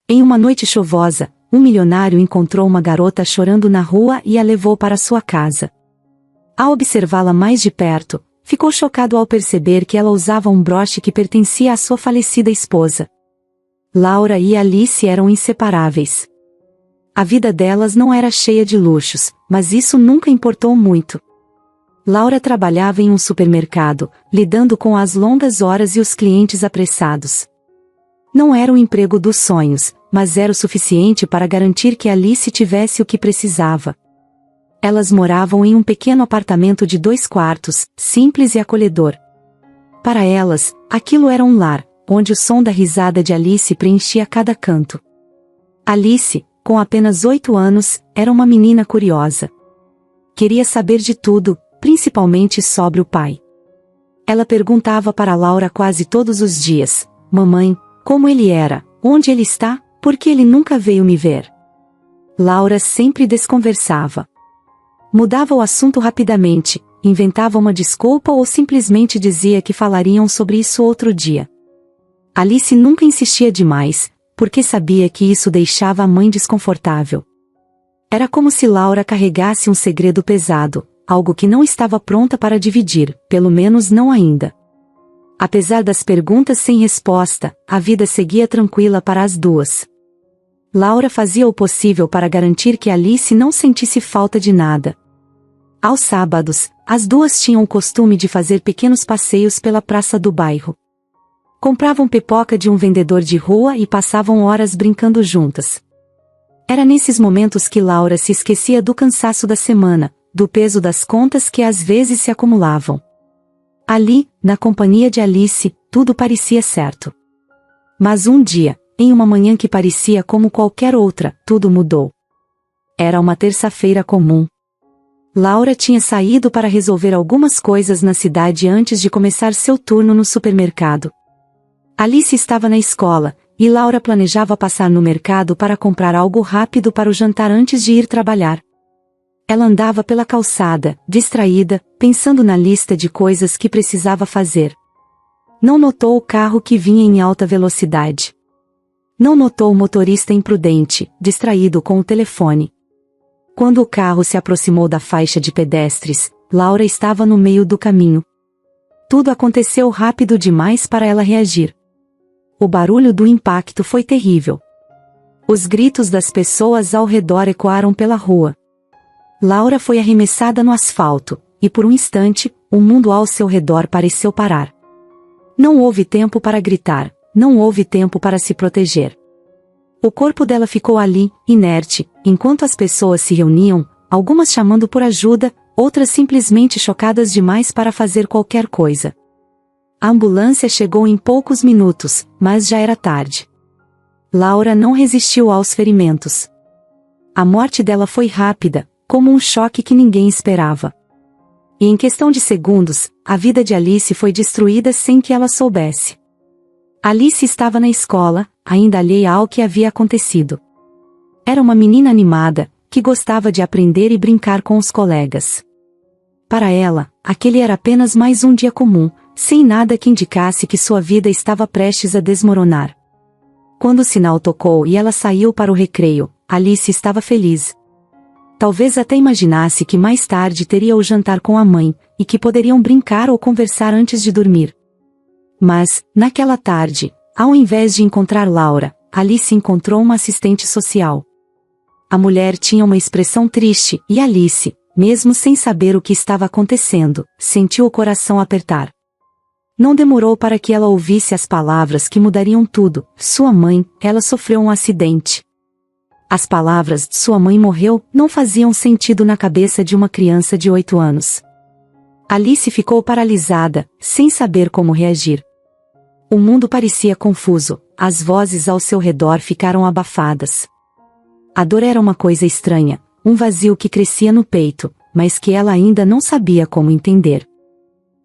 Em uma noite chuvosa, um milionário encontrou uma garota chorando na rua e a levou para sua casa. Ao observá-la mais de perto, ficou chocado ao perceber que ela usava um broche que pertencia à sua falecida esposa. Laura e Alice eram inseparáveis. A vida delas não era cheia de luxos, mas isso nunca importou muito. Laura trabalhava em um supermercado, lidando com as longas horas e os clientes apressados. Não era o emprego dos sonhos, mas era o suficiente para garantir que Alice tivesse o que precisava. Elas moravam em um pequeno apartamento de 2 quartos, simples e acolhedor. Para elas, aquilo era um lar, onde o som da risada de Alice preenchia cada canto. Alice, com apenas 8 anos, era uma menina curiosa. Queria saber de tudo, principalmente sobre o pai. Ela perguntava para Laura quase todos os dias: "Mamãe, como ele era? Onde ele está? Por que ele nunca veio me ver?" Laura sempre desconversava. Mudava o assunto rapidamente, inventava uma desculpa ou simplesmente dizia que falariam sobre isso outro dia. Alice nunca insistia demais, porque sabia que isso deixava a mãe desconfortável. Era como se Laura carregasse um segredo pesado, algo que não estava pronta para dividir, pelo menos não ainda. Apesar das perguntas sem resposta, a vida seguia tranquila para as duas. Laura fazia o possível para garantir que Alice não sentisse falta de nada. Aos sábados, as duas tinham o costume de fazer pequenos passeios pela praça do bairro. Compravam pipoca de um vendedor de rua e passavam horas brincando juntas. Era nesses momentos que Laura se esquecia do cansaço da semana, do peso das contas que às vezes se acumulavam. Ali, na companhia de Alice, tudo parecia certo. Mas um dia, em uma manhã que parecia como qualquer outra, tudo mudou. Era uma terça-feira comum. Laura tinha saído para resolver algumas coisas na cidade antes de começar seu turno no supermercado. Alice estava na escola, e Laura planejava passar no mercado para comprar algo rápido para o jantar antes de ir trabalhar. Ela andava pela calçada, distraída, pensando na lista de coisas que precisava fazer. Não notou o carro que vinha em alta velocidade. Não notou o motorista imprudente, distraído com o telefone. Quando o carro se aproximou da faixa de pedestres, Laura estava no meio do caminho. Tudo aconteceu rápido demais para ela reagir. O barulho do impacto foi terrível. Os gritos das pessoas ao redor ecoaram pela rua. Laura foi arremessada no asfalto, e por um instante, o mundo ao seu redor pareceu parar. Não houve tempo para gritar, não houve tempo para se proteger. O corpo dela ficou ali, inerte, enquanto as pessoas se reuniam, algumas chamando por ajuda, outras simplesmente chocadas demais para fazer qualquer coisa. A ambulância chegou em poucos minutos, mas já era tarde. Laura não resistiu aos ferimentos. A morte dela foi rápida, como um choque que ninguém esperava. E em questão de segundos, a vida de Alice foi destruída sem que ela soubesse. Alice estava na escola, ainda alheia ao que havia acontecido. Era uma menina animada, que gostava de aprender e brincar com os colegas. Para ela, aquele era apenas mais um dia comum, sem nada que indicasse que sua vida estava prestes a desmoronar. Quando o sinal tocou e ela saiu para o recreio, Alice estava feliz. Talvez até imaginasse que mais tarde teria o jantar com a mãe, e que poderiam brincar ou conversar antes de dormir. Mas, naquela tarde, ao invés de encontrar Laura, Alice encontrou uma assistente social. A mulher tinha uma expressão triste, e Alice, mesmo sem saber o que estava acontecendo, sentiu o coração apertar. Não demorou para que ela ouvisse as palavras que mudariam tudo: "Sua mãe, ela sofreu um acidente." As palavras "sua mãe morreu" não faziam sentido na cabeça de uma criança de 8 anos. Alice ficou paralisada, sem saber como reagir. O mundo parecia confuso, as vozes ao seu redor ficaram abafadas. A dor era uma coisa estranha, um vazio que crescia no peito, mas que ela ainda não sabia como entender.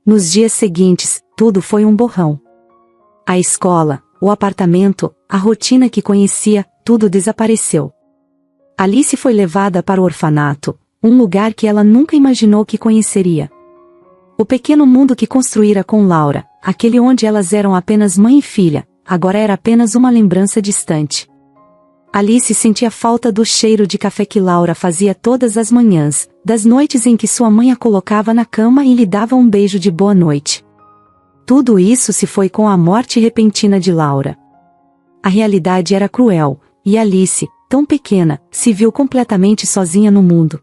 Nos dias seguintes, tudo foi um borrão. A escola, o apartamento, a rotina que conhecia, tudo desapareceu. Alice foi levada para o orfanato, um lugar que ela nunca imaginou que conheceria. O pequeno mundo que construíra com Laura, aquele onde elas eram apenas mãe e filha, agora era apenas uma lembrança distante. Alice sentia falta do cheiro de café que Laura fazia todas as manhãs, das noites em que sua mãe a colocava na cama e lhe dava um beijo de boa noite. Tudo isso se foi com a morte repentina de Laura. A realidade era cruel, e Alice, tão pequena, se viu completamente sozinha no mundo.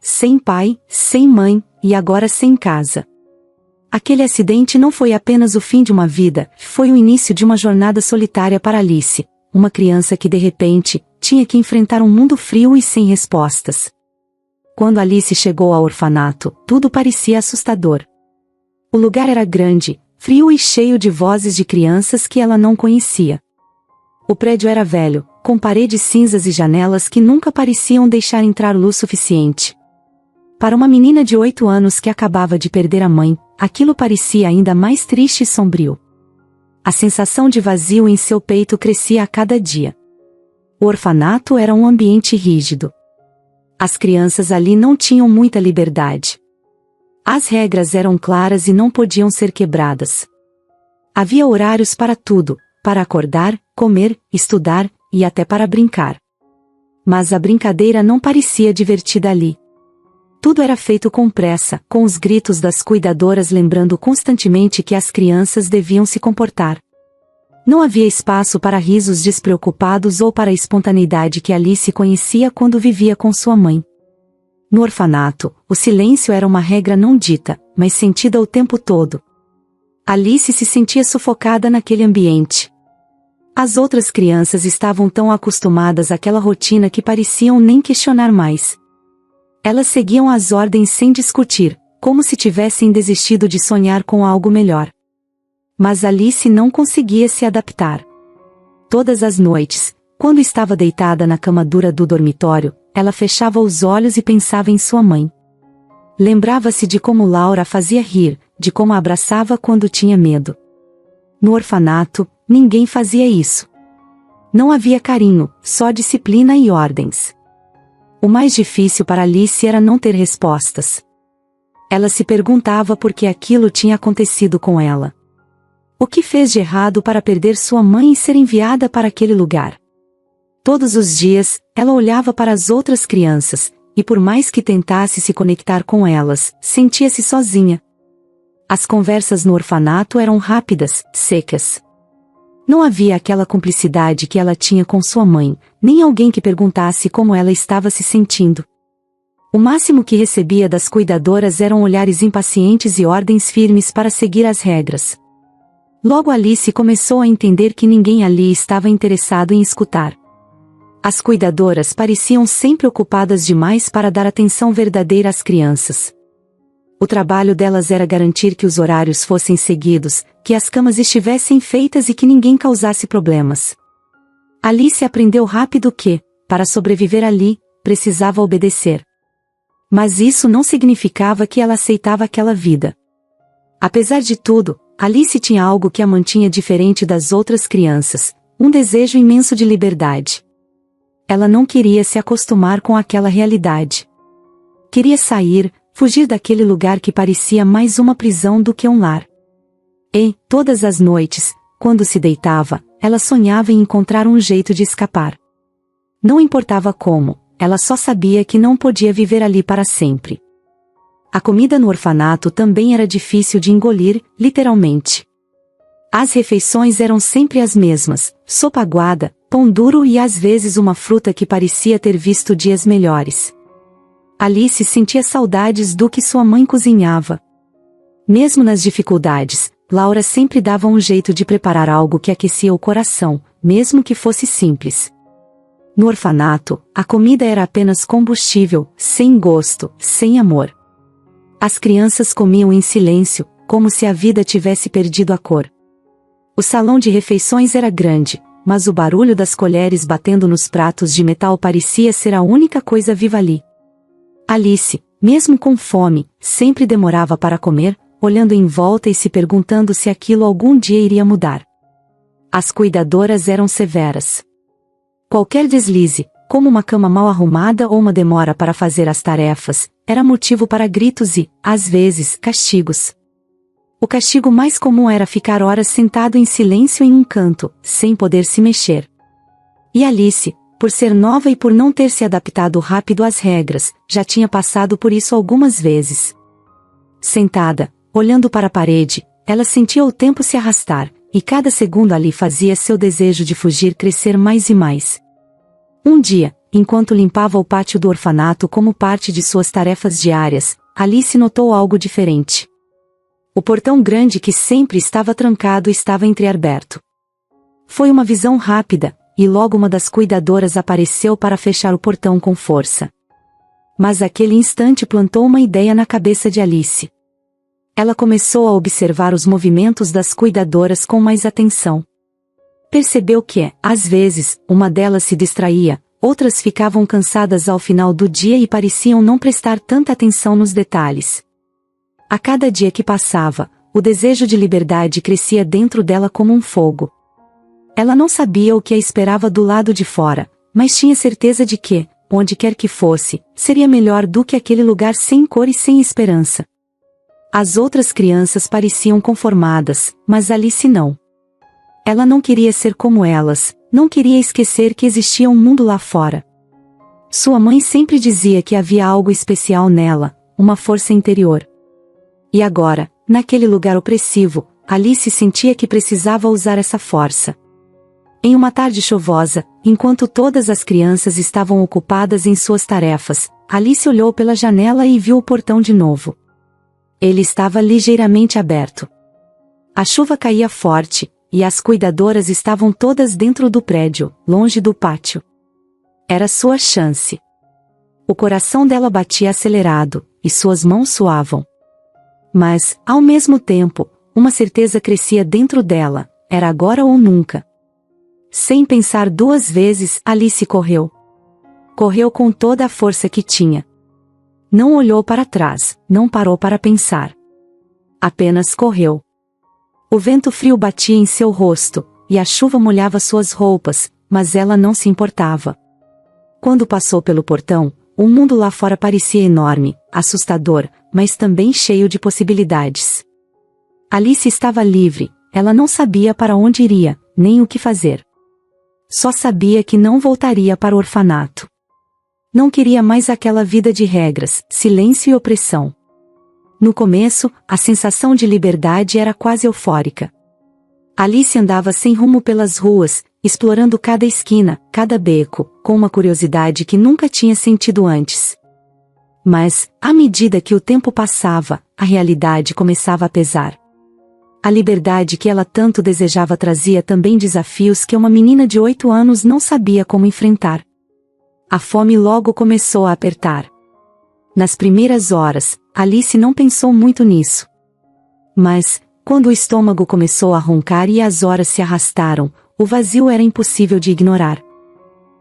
Sem pai, sem mãe, e agora sem casa. Aquele acidente não foi apenas o fim de uma vida, foi o início de uma jornada solitária para Alice, uma criança que de repente, tinha que enfrentar um mundo frio e sem respostas. Quando Alice chegou ao orfanato, tudo parecia assustador. O lugar era grande, frio e cheio de vozes de crianças que ela não conhecia. O prédio era velho, com paredes cinzas e janelas que nunca pareciam deixar entrar luz suficiente. Para uma menina de 8 anos que acabava de perder a mãe, aquilo parecia ainda mais triste e sombrio. A sensação de vazio em seu peito crescia a cada dia. O orfanato era um ambiente rígido. As crianças ali não tinham muita liberdade. As regras eram claras e não podiam ser quebradas. Havia horários para tudo, para acordar, comer, estudar, e até para brincar. Mas a brincadeira não parecia divertida ali. Tudo era feito com pressa, com os gritos das cuidadoras lembrando constantemente que as crianças deviam se comportar. Não havia espaço para risos despreocupados ou para a espontaneidade que Alice conhecia quando vivia com sua mãe. No orfanato, o silêncio era uma regra não dita, mas sentida o tempo todo. Alice se sentia sufocada naquele ambiente. As outras crianças estavam tão acostumadas àquela rotina que pareciam nem questionar mais. Elas seguiam as ordens sem discutir, como se tivessem desistido de sonhar com algo melhor. Mas Alice não conseguia se adaptar. Todas as noites, quando estava deitada na cama dura do dormitório, ela fechava os olhos e pensava em sua mãe. Lembrava-se de como Laura a fazia rir, de como a abraçava quando tinha medo. No orfanato, ninguém fazia isso. Não havia carinho, só disciplina e ordens. O mais difícil para Alice era não ter respostas. Ela se perguntava por que aquilo tinha acontecido com ela. O que fez de errado para perder sua mãe e ser enviada para aquele lugar? Todos os dias, ela olhava para as outras crianças, e por mais que tentasse se conectar com elas, sentia-se sozinha. As conversas no orfanato eram rápidas, secas. Não havia aquela cumplicidade que ela tinha com sua mãe, nem alguém que perguntasse como ela estava se sentindo. O máximo que recebia das cuidadoras eram olhares impacientes e ordens firmes para seguir as regras. Logo Alice começou a entender que ninguém ali estava interessado em escutar. As cuidadoras pareciam sempre ocupadas demais para dar atenção verdadeira às crianças. O trabalho delas era garantir que os horários fossem seguidos, que as camas estivessem feitas e que ninguém causasse problemas. Alice aprendeu rápido que, para sobreviver ali, precisava obedecer. Mas isso não significava que ela aceitava aquela vida. Apesar de tudo, Alice tinha algo que a mantinha diferente das outras crianças, um desejo imenso de liberdade. Ela não queria se acostumar com aquela realidade. Queria sair, fugir daquele lugar que parecia mais uma prisão do que um lar. E, todas as noites, quando se deitava, ela sonhava em encontrar um jeito de escapar. Não importava como, ela só sabia que não podia viver ali para sempre. A comida no orfanato também era difícil de engolir, literalmente. As refeições eram sempre as mesmas, sopa aguada, pão duro e às vezes uma fruta que parecia ter visto dias melhores. Alice sentia saudades do que sua mãe cozinhava. Mesmo nas dificuldades, Laura sempre dava um jeito de preparar algo que aquecia o coração, mesmo que fosse simples. No orfanato, a comida era apenas combustível, sem gosto, sem amor. As crianças comiam em silêncio, como se a vida tivesse perdido a cor. O salão de refeições era grande, mas o barulho das colheres batendo nos pratos de metal parecia ser a única coisa viva ali. Alice, mesmo com fome, sempre demorava para comer, olhando em volta e se perguntando se aquilo algum dia iria mudar. As cuidadoras eram severas. Qualquer deslize, como uma cama mal arrumada ou uma demora para fazer as tarefas, era motivo para gritos e, às vezes, castigos. O castigo mais comum era ficar horas sentado em silêncio em um canto, sem poder se mexer. E Alice, por ser nova e por não ter se adaptado rápido às regras, já tinha passado por isso algumas vezes. Sentada, olhando para a parede, ela sentia o tempo se arrastar, e cada segundo ali fazia seu desejo de fugir crescer mais e mais. Um dia, enquanto limpava o pátio do orfanato como parte de suas tarefas diárias, Alice notou algo diferente. O portão grande que sempre estava trancado estava entreaberto. Foi uma visão rápida, e logo uma das cuidadoras apareceu para fechar o portão com força. Mas aquele instante plantou uma ideia na cabeça de Alice. Ela começou a observar os movimentos das cuidadoras com mais atenção. Percebeu que, às vezes, uma delas se distraía, outras ficavam cansadas ao final do dia e pareciam não prestar tanta atenção nos detalhes. A cada dia que passava, o desejo de liberdade crescia dentro dela como um fogo. Ela não sabia o que a esperava do lado de fora, mas tinha certeza de que, onde quer que fosse, seria melhor do que aquele lugar sem cor e sem esperança. As outras crianças pareciam conformadas, mas Alice não. Ela não queria ser como elas, não queria esquecer que existia um mundo lá fora. Sua mãe sempre dizia que havia algo especial nela, uma força interior. E agora, naquele lugar opressivo, Alice sentia que precisava usar essa força. Em uma tarde chuvosa, enquanto todas as crianças estavam ocupadas em suas tarefas, Alice olhou pela janela e viu o portão de novo. Ele estava ligeiramente aberto. A chuva caía forte, e as cuidadoras estavam todas dentro do prédio, longe do pátio. Era sua chance. O coração dela batia acelerado, e suas mãos suavam. Mas, ao mesmo tempo, uma certeza crescia dentro dela: era agora ou nunca. Sem pensar duas vezes, Alice correu. Correu com toda a força que tinha. Não olhou para trás, não parou para pensar. Apenas correu. O vento frio batia em seu rosto, e a chuva molhava suas roupas, mas ela não se importava. Quando passou pelo portão, o mundo lá fora parecia enorme, assustador, mas também cheio de possibilidades. Alice estava livre, ela não sabia para onde iria, nem o que fazer. Só sabia que não voltaria para o orfanato. Não queria mais aquela vida de regras, silêncio e opressão. No começo, a sensação de liberdade era quase eufórica. Alice andava sem rumo pelas ruas, explorando cada esquina, cada beco, com uma curiosidade que nunca tinha sentido antes. Mas, à medida que o tempo passava, a realidade começava a pesar. A liberdade que ela tanto desejava trazia também desafios que uma menina de 8 anos não sabia como enfrentar. A fome logo começou a apertar. Nas primeiras horas, Alice não pensou muito nisso. Mas, quando o estômago começou a roncar e as horas se arrastaram, o vazio era impossível de ignorar.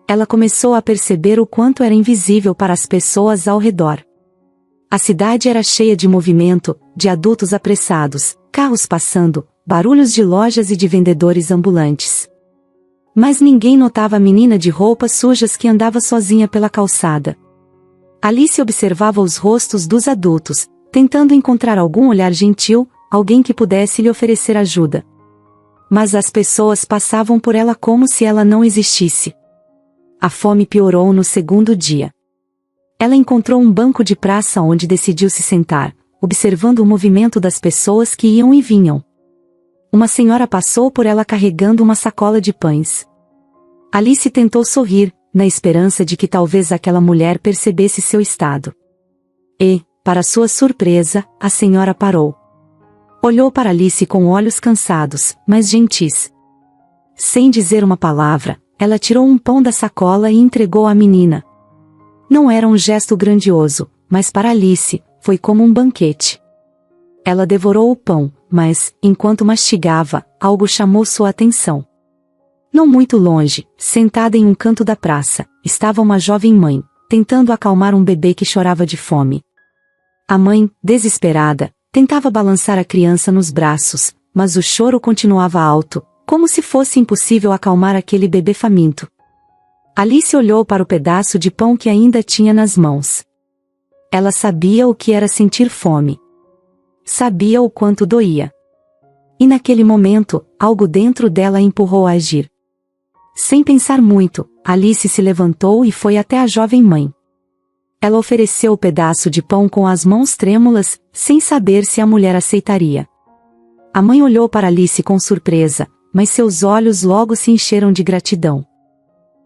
Ela começou a perceber o quanto era invisível para as pessoas ao redor. A cidade era cheia de movimento, de adultos apressados, carros passando, barulhos de lojas e de vendedores ambulantes. Mas ninguém notava a menina de roupas sujas que andava sozinha pela calçada. Alice observava os rostos dos adultos, tentando encontrar algum olhar gentil, alguém que pudesse lhe oferecer ajuda. Mas as pessoas passavam por ela como se ela não existisse. A fome piorou no segundo dia. Ela encontrou um banco de praça onde decidiu se sentar, observando o movimento das pessoas que iam e vinham. Uma senhora passou por ela carregando uma sacola de pães. Alice tentou sorrir, na esperança de que talvez aquela mulher percebesse seu estado. E, para sua surpresa, a senhora parou. Olhou para Alice com olhos cansados, mas gentis. Sem dizer uma palavra, ela tirou um pão da sacola e entregou à menina. Não era um gesto grandioso, mas para Alice, foi como um banquete. Ela devorou o pão, mas, enquanto mastigava, algo chamou sua atenção. Não muito longe, sentada em um canto da praça, estava uma jovem mãe, tentando acalmar um bebê que chorava de fome. A mãe, desesperada, tentava balançar a criança nos braços, mas o choro continuava alto, como se fosse impossível acalmar aquele bebê faminto. Alice olhou para o pedaço de pão que ainda tinha nas mãos. Ela sabia o que era sentir fome. Sabia o quanto doía. E naquele momento, algo dentro dela a empurrou a agir. Sem pensar muito, Alice se levantou e foi até a jovem mãe. Ela ofereceu o pedaço de pão com as mãos trêmulas, sem saber se a mulher aceitaria. A mãe olhou para Alice com surpresa, mas seus olhos logo se encheram de gratidão.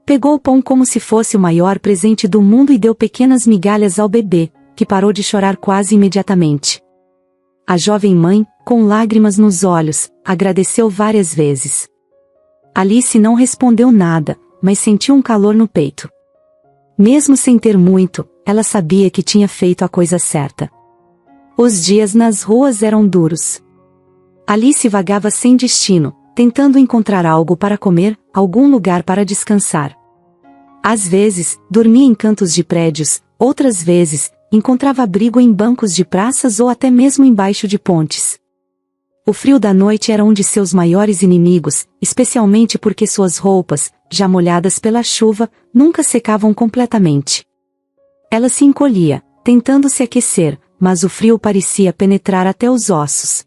Pegou o pão como se fosse o maior presente do mundo e deu pequenas migalhas ao bebê, que parou de chorar quase imediatamente. A jovem mãe, com lágrimas nos olhos, agradeceu várias vezes. Alice não respondeu nada, mas sentiu um calor no peito. Mesmo sem ter muito, ela sabia que tinha feito a coisa certa. Os dias nas ruas eram duros. Alice vagava sem destino, tentando encontrar algo para comer, algum lugar para descansar. Às vezes, dormia em cantos de prédios, outras vezes, encontrava abrigo em bancos de praças ou até mesmo embaixo de pontes. O frio da noite era um de seus maiores inimigos, especialmente porque suas roupas, já molhadas pela chuva, nunca secavam completamente. Ela se encolhia, tentando se aquecer, mas o frio parecia penetrar até os ossos.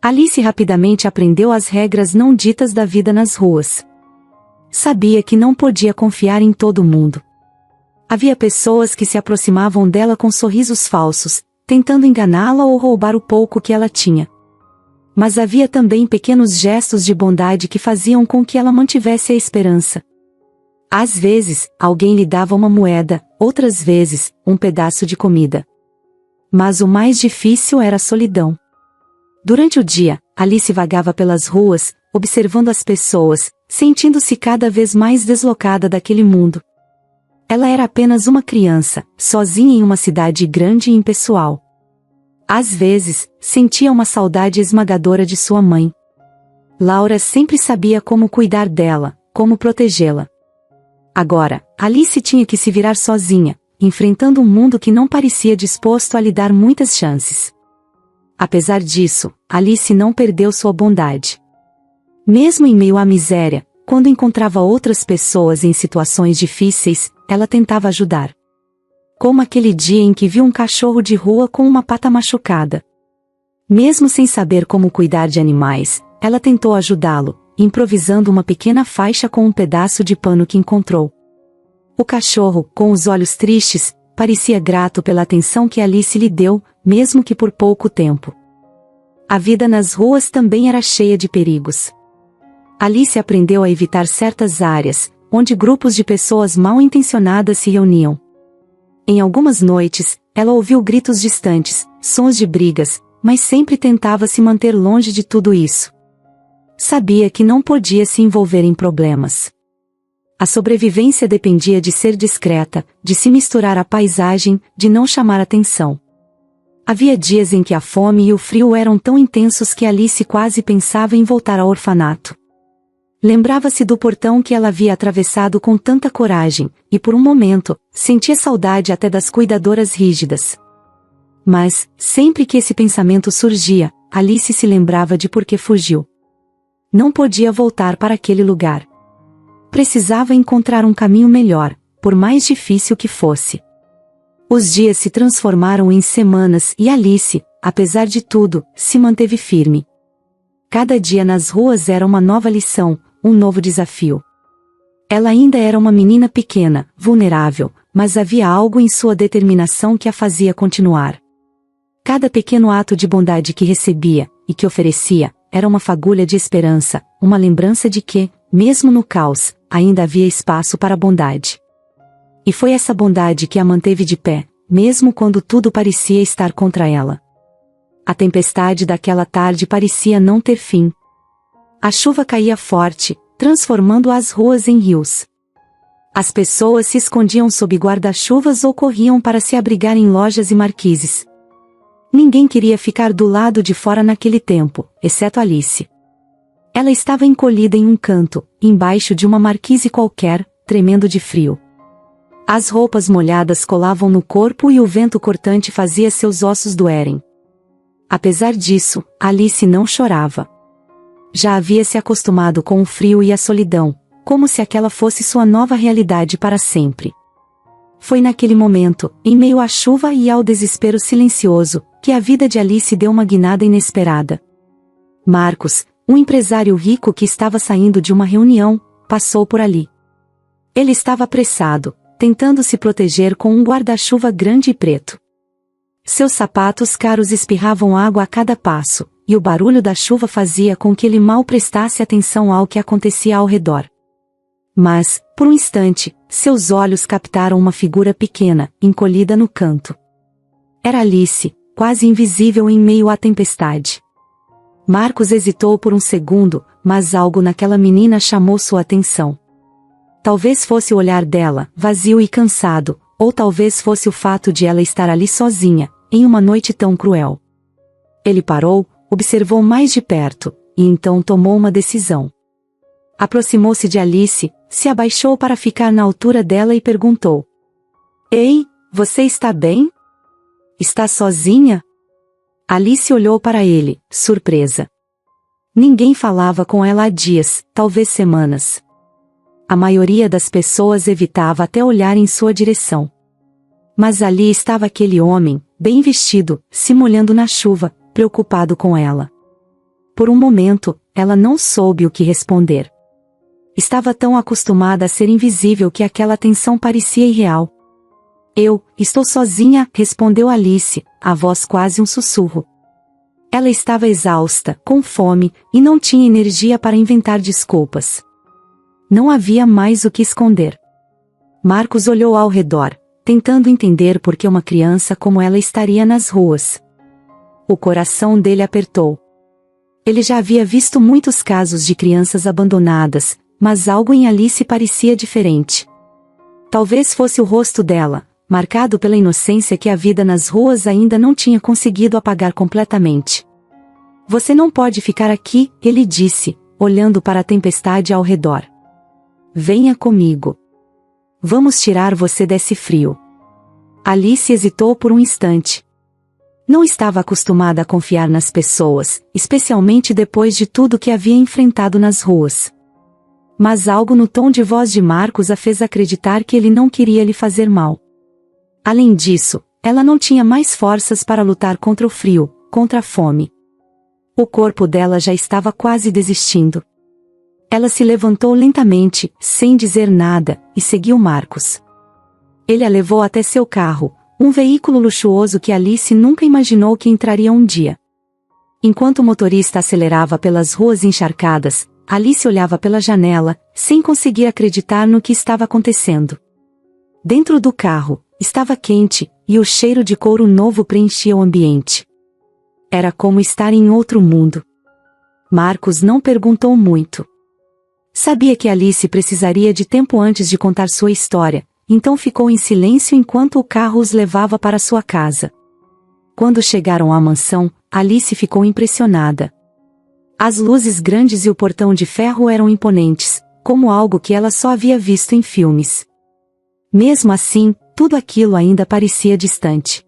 Alice rapidamente aprendeu as regras não ditas da vida nas ruas. Sabia que não podia confiar em todo mundo. Havia pessoas que se aproximavam dela com sorrisos falsos, tentando enganá-la ou roubar o pouco que ela tinha. Mas havia também pequenos gestos de bondade que faziam com que ela mantivesse a esperança. Às vezes, alguém lhe dava uma moeda, outras vezes, um pedaço de comida. Mas o mais difícil era a solidão. Durante o dia, Alice vagava pelas ruas, observando as pessoas, sentindo-se cada vez mais deslocada daquele mundo. Ela era apenas uma criança, sozinha em uma cidade grande e impessoal. Às vezes, sentia uma saudade esmagadora de sua mãe. Laura sempre sabia como cuidar dela, como protegê-la. Agora, Alice tinha que se virar sozinha, enfrentando um mundo que não parecia disposto a lhe dar muitas chances. Apesar disso, Alice não perdeu sua bondade. Mesmo em meio à miséria, quando encontrava outras pessoas em situações difíceis, ela tentava ajudar. Como aquele dia em que viu um cachorro de rua com uma pata machucada. Mesmo sem saber como cuidar de animais, ela tentou ajudá-lo, improvisando uma pequena faixa com um pedaço de pano que encontrou. O cachorro, com os olhos tristes, parecia grato pela atenção que Alice lhe deu, mesmo que por pouco tempo. A vida nas ruas também era cheia de perigos. Alice aprendeu a evitar certas áreas, onde grupos de pessoas mal-intencionadas se reuniam. Em algumas noites, ela ouviu gritos distantes, sons de brigas, mas sempre tentava se manter longe de tudo isso. Sabia que não podia se envolver em problemas. A sobrevivência dependia de ser discreta, de se misturar à paisagem, de não chamar atenção. Havia dias em que a fome e o frio eram tão intensos que Alice quase pensava em voltar ao orfanato. Lembrava-se do portão que ela havia atravessado com tanta coragem, e por um momento, sentia saudade até das cuidadoras rígidas. Mas, sempre que esse pensamento surgia, Alice se lembrava de por que fugiu. Não podia voltar para aquele lugar. Precisava encontrar um caminho melhor, por mais difícil que fosse. Os dias se transformaram em semanas e Alice, apesar de tudo, se manteve firme. Cada dia nas ruas era uma nova lição, um novo desafio. Ela ainda era uma menina pequena, vulnerável, mas havia algo em sua determinação que a fazia continuar. Cada pequeno ato de bondade que recebia, e que oferecia, era uma fagulha de esperança, uma lembrança de que, mesmo no caos, ainda havia espaço para a bondade. E foi essa bondade que a manteve de pé, mesmo quando tudo parecia estar contra ela. A tempestade daquela tarde parecia não ter fim. A chuva caía forte, transformando as ruas em rios. As pessoas se escondiam sob guarda-chuvas ou corriam para se abrigar em lojas e marquises. Ninguém queria ficar do lado de fora naquele tempo, exceto Alice. Ela estava encolhida em um canto, embaixo de uma marquise qualquer, tremendo de frio. As roupas molhadas colavam no corpo e o vento cortante fazia seus ossos doerem. Apesar disso, Alice não chorava. Já havia se acostumado com o frio e a solidão, como se aquela fosse sua nova realidade para sempre. Foi naquele momento, em meio à chuva e ao desespero silencioso, que a vida de Alice deu uma guinada inesperada. Marcos, um empresário rico que estava saindo de uma reunião, passou por ali. Ele estava apressado, tentando se proteger com um guarda-chuva grande e preto. Seus sapatos caros espirravam água a cada passo, e o barulho da chuva fazia com que ele mal prestasse atenção ao que acontecia ao redor. Mas, por um instante, seus olhos captaram uma figura pequena, encolhida no canto. Era Alice, quase invisível em meio à tempestade. Marcos hesitou por um segundo, mas algo naquela menina chamou sua atenção. Talvez fosse o olhar dela, vazio e cansado, ou talvez fosse o fato de ela estar ali sozinha, em uma noite tão cruel. Ele parou, observou mais de perto, e então tomou uma decisão. Aproximou-se de Alice, se abaixou para ficar na altura dela e perguntou: Ei, você está bem? Está sozinha? Alice olhou para ele, surpresa. Ninguém falava com ela há dias, talvez semanas. A maioria das pessoas evitava até olhar em sua direção. Mas ali estava aquele homem, bem vestido, se molhando na chuva, preocupado com ela. Por um momento, ela não soube o que responder. Estava tão acostumada a ser invisível que aquela atenção parecia irreal. Eu estou sozinha, respondeu Alice, a voz quase um sussurro. Ela estava exausta, com fome, e não tinha energia para inventar desculpas. Não havia mais o que esconder. Marcos olhou ao redor, tentando entender por que uma criança como ela estaria nas ruas. O coração dele apertou. Ele já havia visto muitos casos de crianças abandonadas, mas algo em Alice parecia diferente. Talvez fosse o rosto dela, marcado pela inocência que a vida nas ruas ainda não tinha conseguido apagar completamente. Você não pode ficar aqui, ele disse, olhando para a tempestade ao redor. Venha comigo. Vamos tirar você desse frio. Alice hesitou por um instante. Não estava acostumada a confiar nas pessoas, especialmente depois de tudo que havia enfrentado nas ruas. Mas algo no tom de voz de Marcos a fez acreditar que ele não queria lhe fazer mal. Além disso, ela não tinha mais forças para lutar contra o frio, contra a fome. O corpo dela já estava quase desistindo. Ela se levantou lentamente, sem dizer nada, e seguiu Marcos. Ele a levou até seu carro, um veículo luxuoso que Alice nunca imaginou que entraria um dia. Enquanto o motorista acelerava pelas ruas encharcadas, Alice olhava pela janela, sem conseguir acreditar no que estava acontecendo. Dentro do carro, estava quente, e o cheiro de couro novo preenchia o ambiente. Era como estar em outro mundo. Marcos não perguntou muito. Sabia que Alice precisaria de tempo antes de contar sua história, então ficou em silêncio enquanto o carro os levava para sua casa. Quando chegaram à mansão, Alice ficou impressionada. As luzes grandes e o portão de ferro eram imponentes, como algo que ela só havia visto em filmes. Mesmo assim, tudo aquilo ainda parecia distante.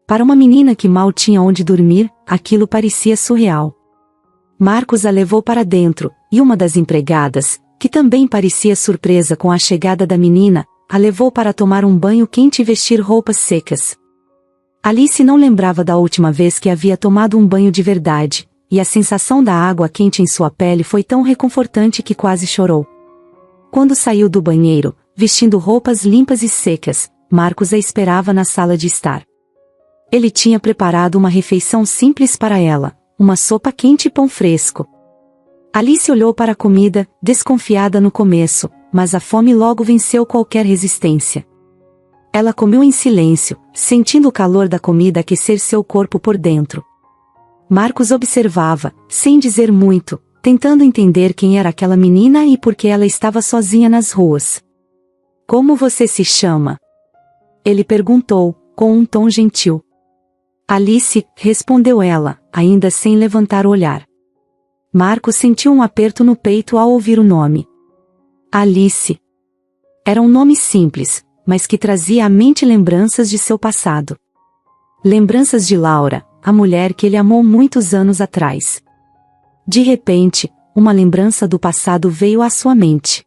Para uma menina que mal tinha onde dormir, aquilo parecia surreal. Marcos a levou para dentro, e uma das empregadas, que também parecia surpresa com a chegada da menina, a levou para tomar um banho quente e vestir roupas secas. Alice não lembrava da última vez que havia tomado um banho de verdade, e a sensação da água quente em sua pele foi tão reconfortante que quase chorou. Quando saiu do banheiro, vestindo roupas limpas e secas, Marcos a esperava na sala de estar. Ele tinha preparado uma refeição simples para ela, uma sopa quente e pão fresco. Alice olhou para a comida, desconfiada no começo, mas a fome logo venceu qualquer resistência. Ela comeu em silêncio, sentindo o calor da comida aquecer seu corpo por dentro. Marcos observava, sem dizer muito, tentando entender quem era aquela menina e por que ela estava sozinha nas ruas. Como você se chama? Ele perguntou, com um tom gentil. Alice, respondeu ela, ainda sem levantar o olhar. Marcos sentiu um aperto no peito ao ouvir o nome. Alice. Era um nome simples, mas que trazia à mente lembranças de seu passado. Lembranças de Laura, a mulher que ele amou muitos anos atrás. De repente, uma lembrança do passado veio à sua mente.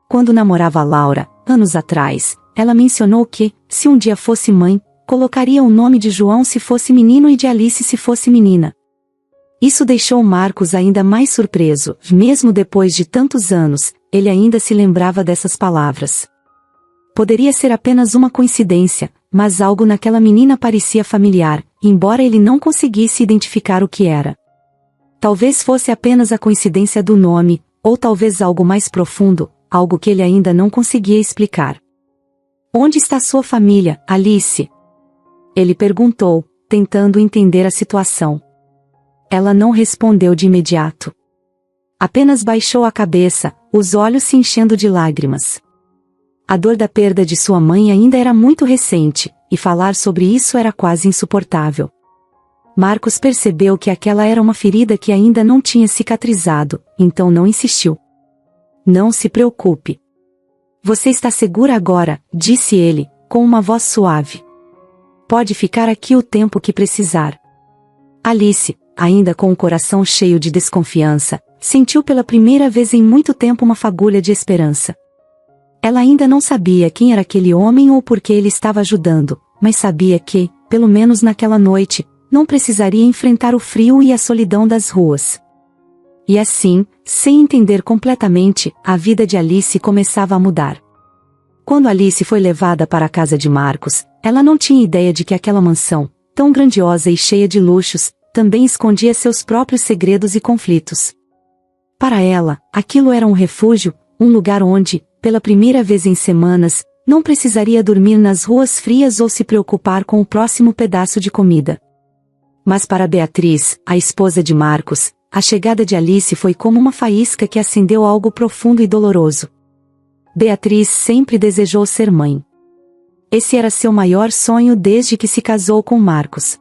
Quando namorava Laura, anos atrás, ela mencionou que, se um dia fosse mãe, colocaria o nome de João se fosse menino e de Alice se fosse menina. Isso deixou Marcos ainda mais surpreso. Mesmo depois de tantos anos, ele ainda se lembrava dessas palavras. Poderia ser apenas uma coincidência, mas algo naquela menina parecia familiar, embora ele não conseguisse identificar o que era. Talvez fosse apenas a coincidência do nome, ou talvez algo mais profundo, algo que ele ainda não conseguia explicar. Onde está sua família, Alice? Ele perguntou, tentando entender a situação. Ela não respondeu de imediato. Apenas baixou a cabeça, os olhos se enchendo de lágrimas. A dor da perda de sua mãe ainda era muito recente, e falar sobre isso era quase insuportável. Marcos percebeu que aquela era uma ferida que ainda não tinha cicatrizado, então não insistiu. Não se preocupe. Você está segura agora, disse ele, com uma voz suave. Pode ficar aqui o tempo que precisar. Alice, ainda com o coração cheio de desconfiança, sentiu pela primeira vez em muito tempo uma fagulha de esperança. Ela ainda não sabia quem era aquele homem ou por que ele estava ajudando, mas sabia que, pelo menos naquela noite, não precisaria enfrentar o frio e a solidão das ruas. E assim, sem entender completamente, a vida de Alice começava a mudar. Quando Alice foi levada para a casa de Marcos, ela não tinha ideia de que aquela mansão, tão grandiosa e cheia de luxos, também escondia seus próprios segredos e conflitos. Para ela, aquilo era um refúgio, um lugar onde, pela primeira vez em semanas, não precisaria dormir nas ruas frias ou se preocupar com o próximo pedaço de comida. Mas para Beatriz, a esposa de Marcos, a chegada de Alice foi como uma faísca que acendeu algo profundo e doloroso. Beatriz sempre desejou ser mãe. Esse era seu maior sonho desde que se casou com Marcos.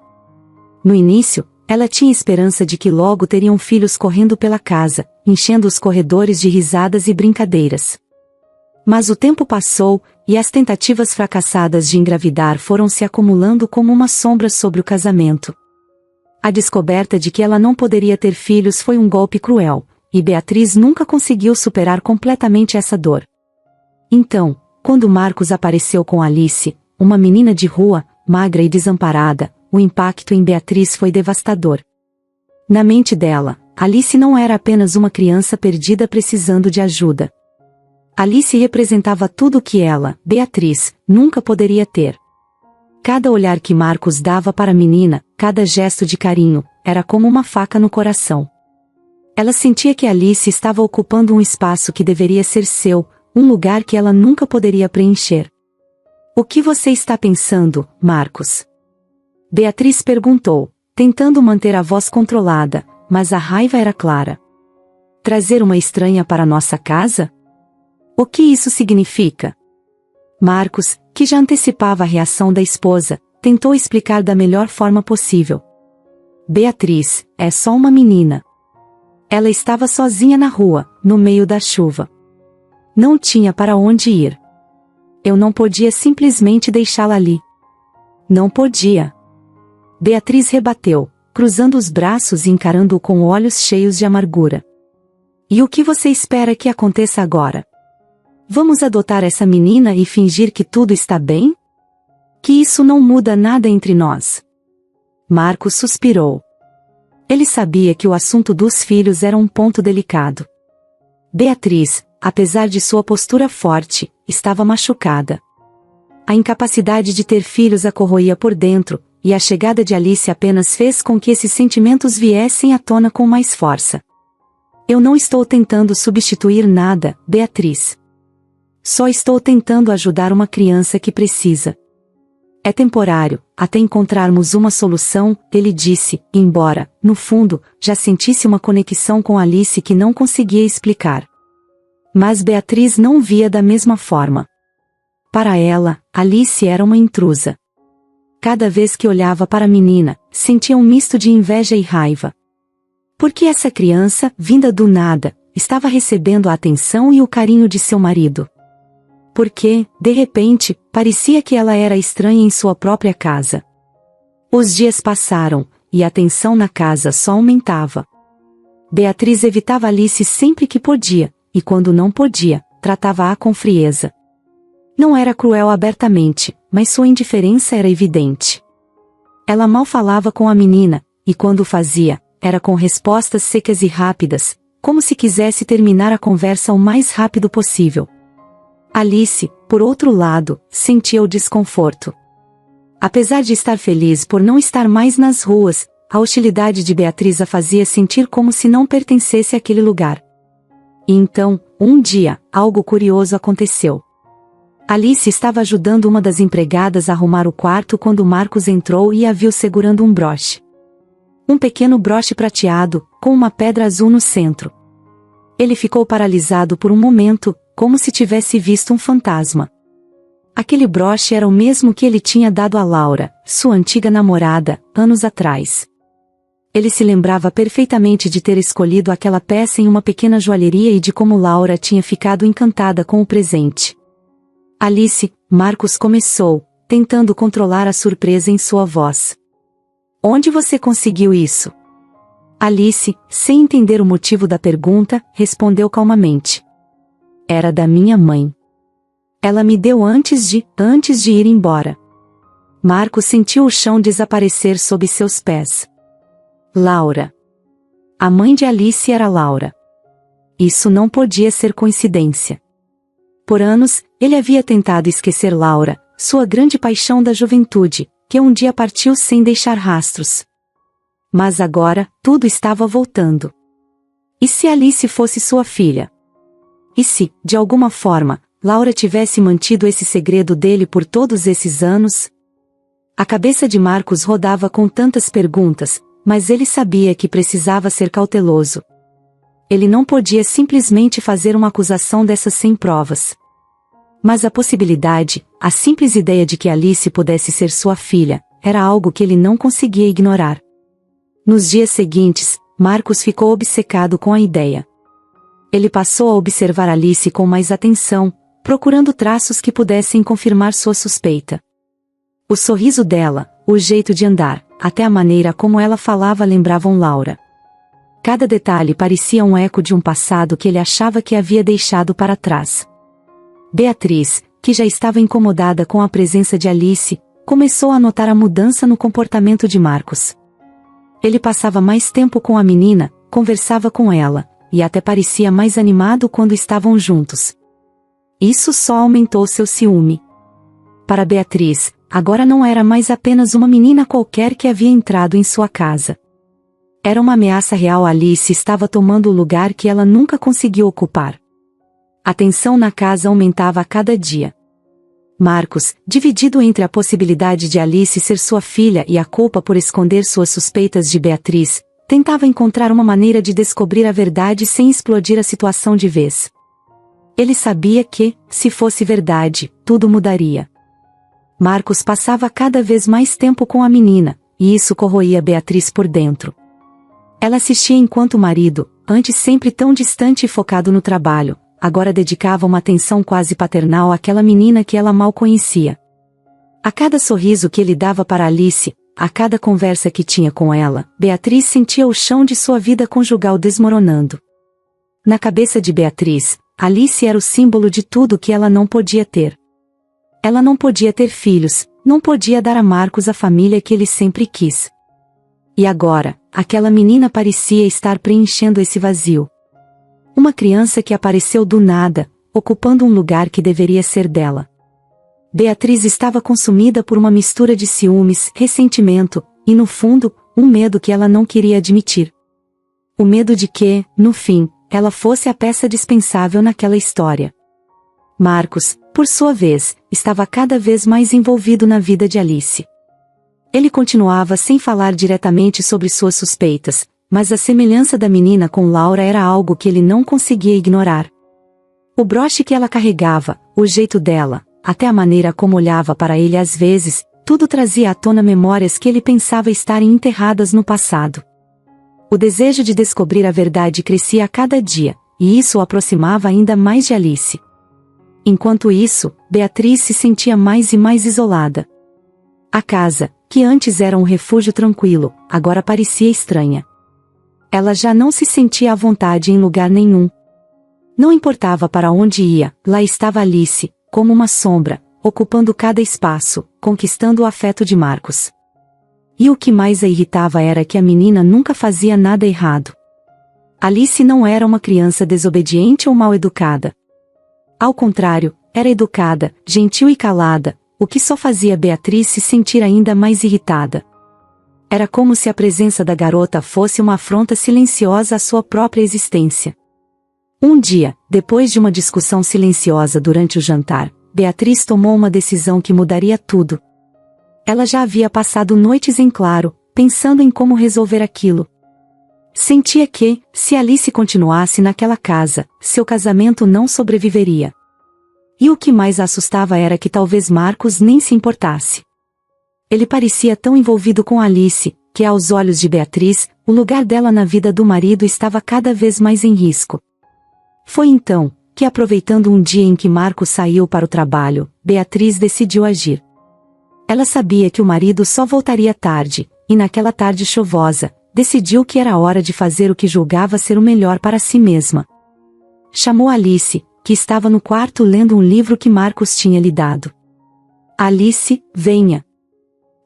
No início, ela tinha esperança de que logo teriam filhos correndo pela casa, enchendo os corredores de risadas e brincadeiras. Mas o tempo passou, e as tentativas fracassadas de engravidar foram se acumulando como uma sombra sobre o casamento. A descoberta de que ela não poderia ter filhos foi um golpe cruel, e Beatriz nunca conseguiu superar completamente essa dor. Então, quando Marcos apareceu com Alice, uma menina de rua, magra e desamparada, o impacto em Beatriz foi devastador. Na mente dela, Alice não era apenas uma criança perdida precisando de ajuda. Alice representava tudo o que ela, Beatriz, nunca poderia ter. Cada olhar que Marcos dava para a menina, cada gesto de carinho, era como uma faca no coração. Ela sentia que Alice estava ocupando um espaço que deveria ser seu, um lugar que ela nunca poderia preencher. O que você está pensando, Marcos? Beatriz perguntou, tentando manter a voz controlada, mas a raiva era clara. Trazer uma estranha para nossa casa? O que isso significa? Marcos, que já antecipava a reação da esposa, tentou explicar da melhor forma possível. Beatriz, é só uma menina. Ela estava sozinha na rua, no meio da chuva. Não tinha para onde ir. Eu não podia simplesmente deixá-la ali. Não podia. Beatriz rebateu, cruzando os braços e encarando-o com olhos cheios de amargura. E o que você espera que aconteça agora? Vamos adotar essa menina e fingir que tudo está bem? Que isso não muda nada entre nós. Marcos suspirou. Ele sabia que o assunto dos filhos era um ponto delicado. Beatriz, apesar de sua postura forte, estava machucada. A incapacidade de ter filhos a corroía por dentro, e a chegada de Alice apenas fez com que esses sentimentos viessem à tona com mais força. Eu não estou tentando substituir nada, Beatriz. Só estou tentando ajudar uma criança que precisa. É temporário, até encontrarmos uma solução, ele disse, embora, no fundo, já sentisse uma conexão com Alice que não conseguia explicar. Mas Beatriz não via da mesma forma. Para ela, Alice era uma intrusa. Cada vez que olhava para a menina, sentia um misto de inveja e raiva. Por que essa criança, vinda do nada, estava recebendo a atenção e o carinho de seu marido? Porque, de repente, parecia que ela era estranha em sua própria casa. Os dias passaram, e a tensão na casa só aumentava. Beatriz evitava Alice sempre que podia, e quando não podia, tratava-a com frieza. Não era cruel abertamente, mas sua indiferença era evidente. Ela mal falava com a menina, e quando o fazia, era com respostas secas e rápidas, como se quisesse terminar a conversa o mais rápido possível. Alice, por outro lado, sentia o desconforto. Apesar de estar feliz por não estar mais nas ruas, a hostilidade de Beatriz a fazia sentir como se não pertencesse àquele lugar. E então, um dia, algo curioso aconteceu. Alice estava ajudando uma das empregadas a arrumar o quarto quando Marcos entrou e a viu segurando um broche. Um pequeno broche prateado, com uma pedra azul no centro. Ele ficou paralisado por um momento, como se tivesse visto um fantasma. Aquele broche era o mesmo que ele tinha dado a Laura, sua antiga namorada, anos atrás. Ele se lembrava perfeitamente de ter escolhido aquela peça em uma pequena joalheria e de como Laura tinha ficado encantada com o presente. Alice, Marcos começou, tentando controlar a surpresa em sua voz. Onde você conseguiu isso? Alice, sem entender o motivo da pergunta, respondeu calmamente. Era da minha mãe. Ela me deu antes de ir embora. Marcos sentiu o chão desaparecer sob seus pés. Laura. A mãe de Alice era Laura. Isso não podia ser coincidência. Por anos, ele havia tentado esquecer Laura, sua grande paixão da juventude, que um dia partiu sem deixar rastros. Mas agora, tudo estava voltando. E se Alice fosse sua filha? E se, de alguma forma, Laura tivesse mantido esse segredo dele por todos esses anos? A cabeça de Marcos rodava com tantas perguntas, mas ele sabia que precisava ser cauteloso. Ele não podia simplesmente fazer uma acusação dessas sem provas. Mas a possibilidade, a simples ideia de que Alice pudesse ser sua filha, era algo que ele não conseguia ignorar. Nos dias seguintes, Marcos ficou obcecado com a ideia. Ele passou a observar Alice com mais atenção, procurando traços que pudessem confirmar sua suspeita. O sorriso dela, o jeito de andar, até a maneira como ela falava lembravam Laura. Cada detalhe parecia um eco de um passado que ele achava que havia deixado para trás. Beatriz, que já estava incomodada com a presença de Alice, começou a notar a mudança no comportamento de Marcos. Ele passava mais tempo com a menina, conversava com ela, e até parecia mais animado quando estavam juntos. Isso só aumentou seu ciúme. Para Beatriz, agora não era mais apenas uma menina qualquer que havia entrado em sua casa. Era uma ameaça real. Alice estava tomando o lugar que ela nunca conseguiu ocupar. A tensão na casa aumentava a cada dia. Marcos, dividido entre a possibilidade de Alice ser sua filha e a culpa por esconder suas suspeitas de Beatriz, tentava encontrar uma maneira de descobrir a verdade sem explodir a situação de vez. Ele sabia que, se fosse verdade, tudo mudaria. Marcos passava cada vez mais tempo com a menina, e isso corroía Beatriz por dentro. Ela assistia enquanto o marido, antes sempre tão distante e focado no trabalho, agora dedicava uma atenção quase paternal àquela menina que ela mal conhecia. A cada sorriso que ele dava para Alice, a cada conversa que tinha com ela, Beatriz sentia o chão de sua vida conjugal desmoronando. Na cabeça de Beatriz, Alice era o símbolo de tudo que ela não podia ter. Ela não podia ter filhos, não podia dar a Marcos a família que ele sempre quis. E agora, aquela menina parecia estar preenchendo esse vazio. Uma criança que apareceu do nada, ocupando um lugar que deveria ser dela. Beatriz estava consumida por uma mistura de ciúmes, ressentimento, e no fundo, um medo que ela não queria admitir. O medo de que, no fim, ela fosse a peça dispensável naquela história. Marcos, por sua vez, estava cada vez mais envolvido na vida de Alice. Ele continuava sem falar diretamente sobre suas suspeitas, mas a semelhança da menina com Laura era algo que ele não conseguia ignorar. O broche que ela carregava, o jeito dela, até a maneira como olhava para ele às vezes, tudo trazia à tona memórias que ele pensava estarem enterradas no passado. O desejo de descobrir a verdade crescia a cada dia, e isso o aproximava ainda mais de Alice. Enquanto isso, Beatriz se sentia mais e mais isolada. A casa, que antes era um refúgio tranquilo, agora parecia estranha. Ela já não se sentia à vontade em lugar nenhum. Não importava para onde ia, lá estava Alice, como uma sombra, ocupando cada espaço, conquistando o afeto de Marcos. e o que mais a irritava era que a menina nunca fazia nada errado. Alice não era uma criança desobediente ou mal educada. Ao contrário, era educada, gentil e calada, o que só fazia Beatriz se sentir ainda mais irritada. Era como se a presença da garota fosse uma afronta silenciosa à sua própria existência. Um dia, depois de uma discussão silenciosa durante o jantar, Beatriz tomou uma decisão que mudaria tudo. Ela já havia passado noites em claro, pensando em como resolver aquilo. Sentia que, se Alice continuasse naquela casa, seu casamento não sobreviveria. E o que mais a assustava era que talvez Marcos nem se importasse. Ele parecia tão envolvido com Alice, que aos olhos de Beatriz, o lugar dela na vida do marido estava cada vez mais em risco. Foi então, que aproveitando um dia em que Marcos saiu para o trabalho, Beatriz decidiu agir. Ela sabia que o marido só voltaria tarde, e naquela tarde chuvosa, decidiu que era hora de fazer o que julgava ser o melhor para si mesma. Chamou Alice, que estava no quarto lendo um livro que Marcos tinha lhe dado. Alice, venha.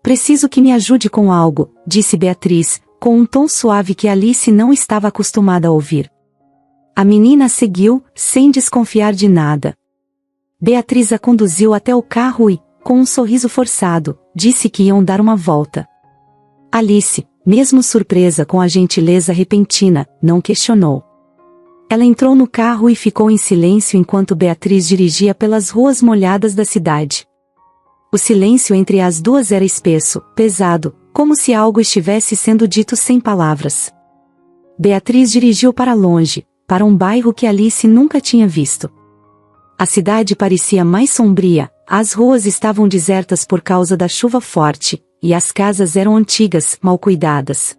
Preciso que me ajude com algo, disse Beatriz, com um tom suave que Alice não estava acostumada a ouvir. A menina a seguiu, sem desconfiar de nada. Beatriz a conduziu até o carro e, com um sorriso forçado, disse que iam dar uma volta. Alice, mesmo surpresa com a gentileza repentina, não questionou. Ela entrou no carro e ficou em silêncio enquanto Beatriz dirigia pelas ruas molhadas da cidade. O silêncio entre as duas era espesso, pesado, como se algo estivesse sendo dito sem palavras. Beatriz dirigiu para longe, para um bairro que Alice nunca tinha visto. A cidade parecia mais sombria, as ruas estavam desertas por causa da chuva forte, e as casas eram antigas, mal cuidadas.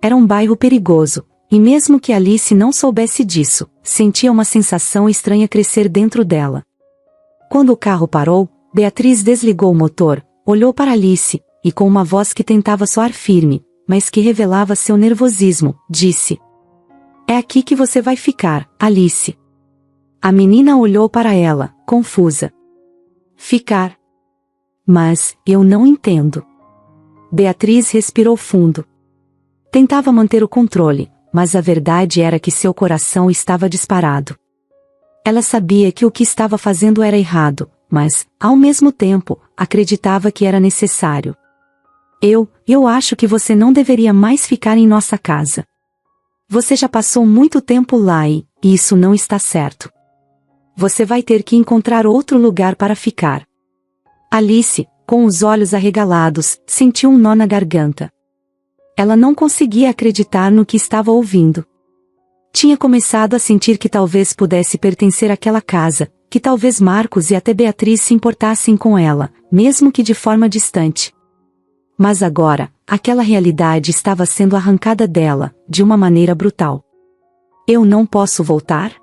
Era um bairro perigoso, e mesmo que Alice não soubesse disso, sentia uma sensação estranha crescer dentro dela. Quando o carro parou, Beatriz desligou o motor, olhou para Alice, e com uma voz que tentava soar firme, mas que revelava seu nervosismo, disse: "É aqui que você vai ficar, Alice." A menina olhou para ela, confusa. "Ficar? Mas, eu não entendo." Beatriz respirou fundo. Tentava manter o controle, mas a verdade era que seu coração estava disparado. Ela sabia que o que estava fazendo era errado, mas, ao mesmo tempo, acreditava que era necessário. Eu acho que você não deveria mais ficar em nossa casa. Você já passou muito tempo lá e isso não está certo. Você vai ter que encontrar outro lugar para ficar." Alice, com os olhos arregalados, sentiu um nó na garganta. Ela não conseguia acreditar no que estava ouvindo. Tinha começado a sentir que talvez pudesse pertencer àquela casa, que talvez Marcos e até Beatriz se importassem com ela, mesmo que de forma distante. Mas agora, aquela realidade estava sendo arrancada dela, de uma maneira brutal. "Eu não posso voltar?"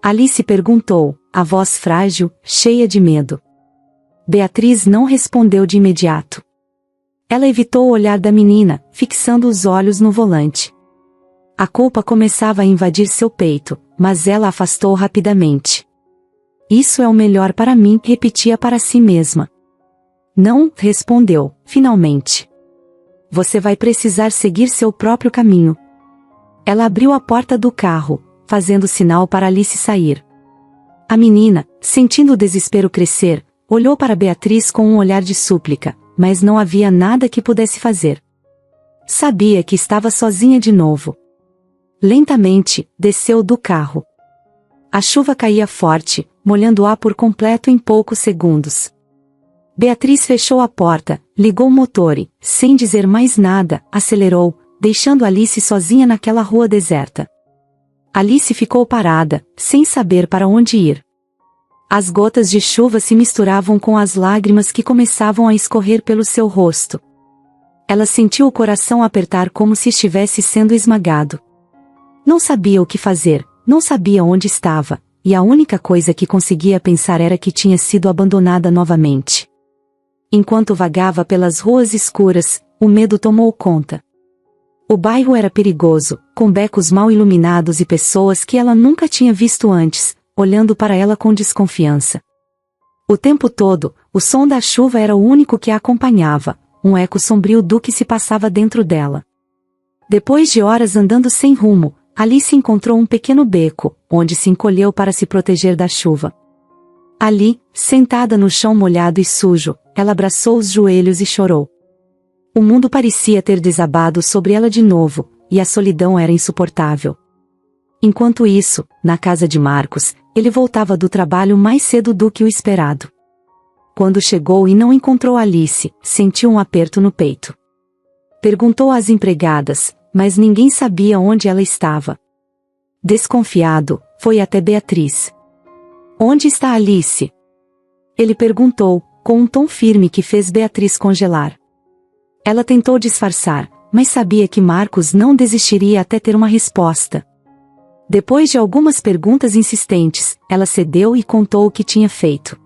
Alice perguntou, a voz frágil, cheia de medo. Beatriz não respondeu de imediato. Ela evitou o olhar da menina, fixando os olhos no volante. A culpa começava a invadir seu peito, mas ela afastou rapidamente. "Isso é o melhor para mim", repetia para si mesma. "Não", respondeu, finalmente. "Você vai precisar seguir seu próprio caminho." Ela abriu a porta do carro, fazendo sinal para Alice sair. A menina, sentindo o desespero crescer, olhou para Beatriz com um olhar de súplica, mas não havia nada que pudesse fazer. Sabia que estava sozinha de novo. Lentamente, desceu do carro. A chuva caía forte, molhando-a por completo em poucos segundos. Beatriz fechou a porta, ligou o motor e, sem dizer mais nada, acelerou, deixando Alice sozinha naquela rua deserta. Alice ficou parada, sem saber para onde ir. As gotas de chuva se misturavam com as lágrimas que começavam a escorrer pelo seu rosto. Ela sentiu o coração apertar como se estivesse sendo esmagado. Não sabia o que fazer, não sabia onde estava, e a única coisa que conseguia pensar era que tinha sido abandonada novamente. Enquanto vagava pelas ruas escuras, o medo tomou conta. O bairro era perigoso, com becos mal iluminados e pessoas que ela nunca tinha visto antes, olhando para ela com desconfiança. O tempo todo, o som da chuva era o único que a acompanhava, um eco sombrio do que se passava dentro dela. Depois de horas andando sem rumo, Alice encontrou um pequeno beco, onde se encolheu para se proteger da chuva. Ali, sentada no chão molhado e sujo, ela abraçou os joelhos e chorou. O mundo parecia ter desabado sobre ela de novo, e a solidão era insuportável. Enquanto isso, na casa de Marcos, ele voltava do trabalho mais cedo do que o esperado. Quando chegou e não encontrou Alice, sentiu um aperto no peito. Perguntou às empregadas, mas ninguém sabia onde ela estava. Desconfiado, foi até Beatriz. Onde está Alice? Ele perguntou, com um tom firme que fez Beatriz congelar. Ela tentou disfarçar, mas sabia que Marcos não desistiria até ter uma resposta. Depois de algumas perguntas insistentes, ela cedeu e contou o que tinha feito.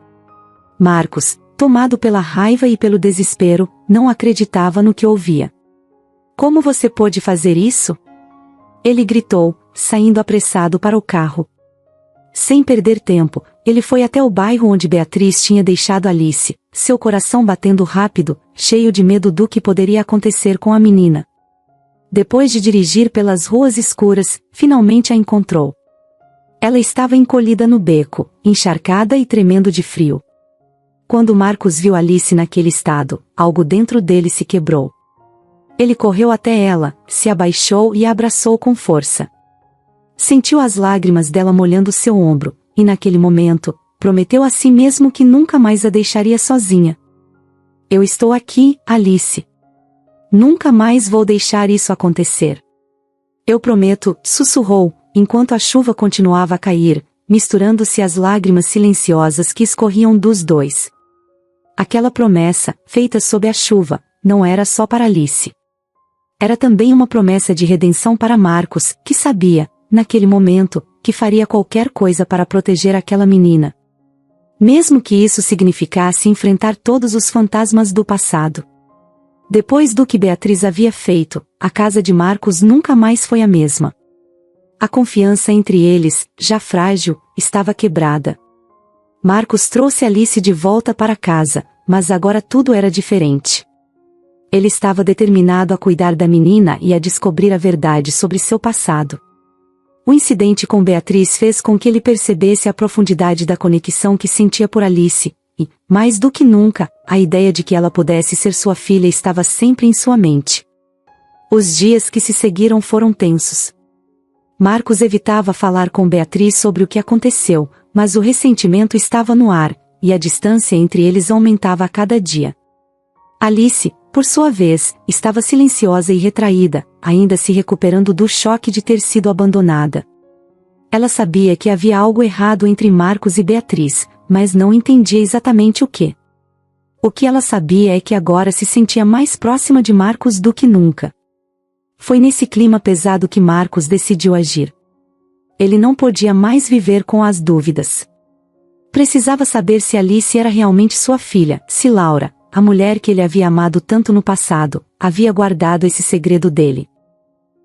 Marcos, tomado pela raiva e pelo desespero, não acreditava no que ouvia. Como você pôde fazer isso? Ele gritou, saindo apressado para o carro. Sem perder tempo, ele foi até o bairro onde Beatriz tinha deixado Alice, seu coração batendo rápido, cheio de medo do que poderia acontecer com a menina. Depois de dirigir pelas ruas escuras, finalmente a encontrou. Ela estava encolhida no beco, encharcada e tremendo de frio. Quando Marcos viu Alice naquele estado, algo dentro dele se quebrou. Ele correu até ela, se abaixou e a abraçou com força. Sentiu as lágrimas dela molhando seu ombro, e naquele momento, prometeu a si mesmo que nunca mais a deixaria sozinha. Eu estou aqui, Alice. Nunca mais vou deixar isso acontecer. Eu prometo, sussurrou, enquanto a chuva continuava a cair, misturando-se às lágrimas silenciosas que escorriam dos dois. Aquela promessa, feita sob a chuva, não era só para Alice. Era também uma promessa de redenção para Marcos, que sabia, naquele momento, que faria qualquer coisa para proteger aquela menina. Mesmo que isso significasse enfrentar todos os fantasmas do passado. Depois do que Beatriz havia feito, a casa de Marcos nunca mais foi a mesma. A confiança entre eles, já frágil, estava quebrada. Marcos trouxe Alice de volta para casa, mas agora tudo era diferente. Ele estava determinado a cuidar da menina e a descobrir a verdade sobre seu passado. O incidente com Beatriz fez com que ele percebesse a profundidade da conexão que sentia por Alice, e, mais do que nunca, a ideia de que ela pudesse ser sua filha estava sempre em sua mente. Os dias que se seguiram foram tensos. Marcos evitava falar com Beatriz sobre o que aconteceu, mas o ressentimento estava no ar, e a distância entre eles aumentava a cada dia. Alice, por sua vez, estava silenciosa e retraída, ainda se recuperando do choque de ter sido abandonada. Ela sabia que havia algo errado entre Marcos e Beatriz, mas não entendia exatamente o que. O que ela sabia é que agora se sentia mais próxima de Marcos do que nunca. Foi nesse clima pesado que Marcos decidiu agir. Ele não podia mais viver com as dúvidas. Precisava saber se Alice era realmente sua filha, se Laura, a mulher que ele havia amado tanto no passado, havia guardado esse segredo dele.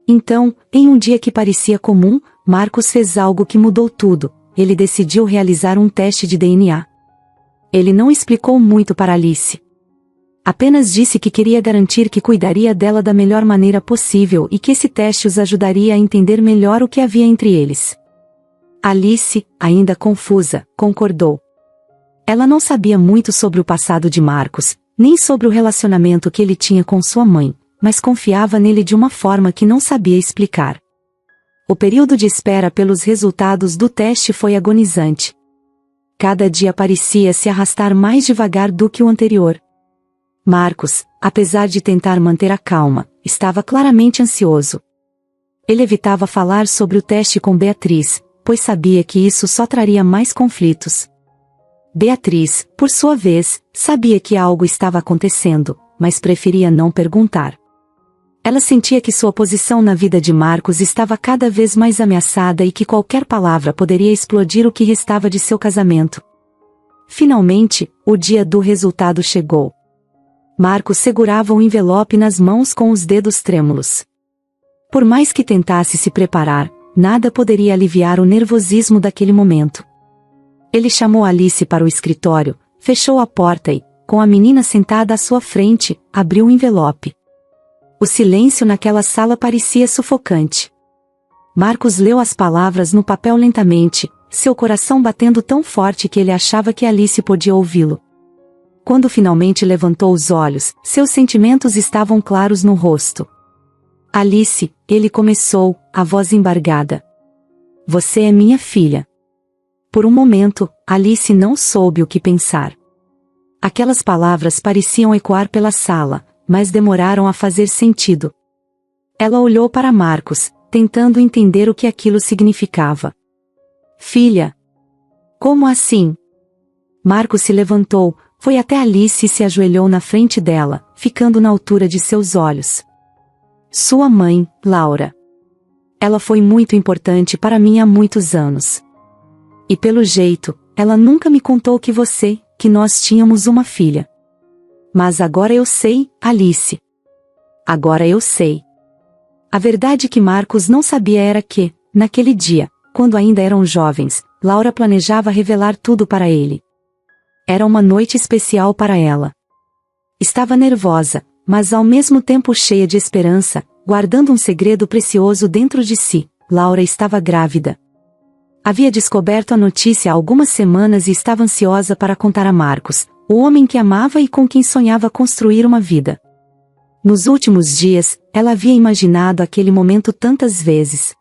Então, em um dia que parecia comum, Marcos fez algo que mudou tudo. Ele decidiu realizar um teste de DNA. Ele não explicou muito para Alice. Apenas disse que queria garantir que cuidaria dela da melhor maneira possível e que esse teste os ajudaria a entender melhor o que havia entre eles. Alice, ainda confusa, concordou. Ela não sabia muito sobre o passado de Marcos, nem sobre o relacionamento que ele tinha com sua mãe, mas confiava nele de uma forma que não sabia explicar. O período de espera pelos resultados do teste foi agonizante. Cada dia parecia se arrastar mais devagar do que o anterior. Marcos, apesar de tentar manter a calma, estava claramente ansioso. Ele evitava falar sobre o teste com Beatriz, pois sabia que isso só traria mais conflitos. Beatriz, por sua vez, sabia que algo estava acontecendo, mas preferia não perguntar. Ela sentia que sua posição na vida de Marcos estava cada vez mais ameaçada e que qualquer palavra poderia explodir o que restava de seu casamento. Finalmente, o dia do resultado chegou. Marcos segurava o envelope nas mãos com os dedos trêmulos. Por mais que tentasse se preparar, nada poderia aliviar o nervosismo daquele momento. Ele chamou Alice para o escritório, fechou a porta e, com a menina sentada à sua frente, abriu o envelope. O silêncio naquela sala parecia sufocante. Marcos leu as palavras no papel lentamente, seu coração batendo tão forte que ele achava que Alice podia ouvi-lo. Quando finalmente levantou os olhos, seus sentimentos estavam claros no rosto. Alice, ele começou, a voz embargada. Você é minha filha. Por um momento, Alice não soube o que pensar. Aquelas palavras pareciam ecoar pela sala, mas demoraram a fazer sentido. Ela olhou para Marcos, tentando entender o que aquilo significava. Filha? Como assim? Marcos se levantou, foi até Alice e se ajoelhou na frente dela, ficando na altura de seus olhos. Sua mãe, Laura. Ela foi muito importante para mim há muitos anos. E pelo jeito, ela nunca me contou que nós tínhamos uma filha. Mas agora eu sei, Alice. Agora eu sei. A verdade que Marcos não sabia era que, naquele dia, quando ainda eram jovens, Laura planejava revelar tudo para ele. Era uma noite especial para ela. Estava nervosa, mas ao mesmo tempo cheia de esperança, guardando um segredo precioso dentro de si. Laura estava grávida. Havia descoberto a notícia há algumas semanas e estava ansiosa para contar a Marcos, o homem que amava e com quem sonhava construir uma vida. Nos últimos dias, ela havia imaginado aquele momento tantas vezes.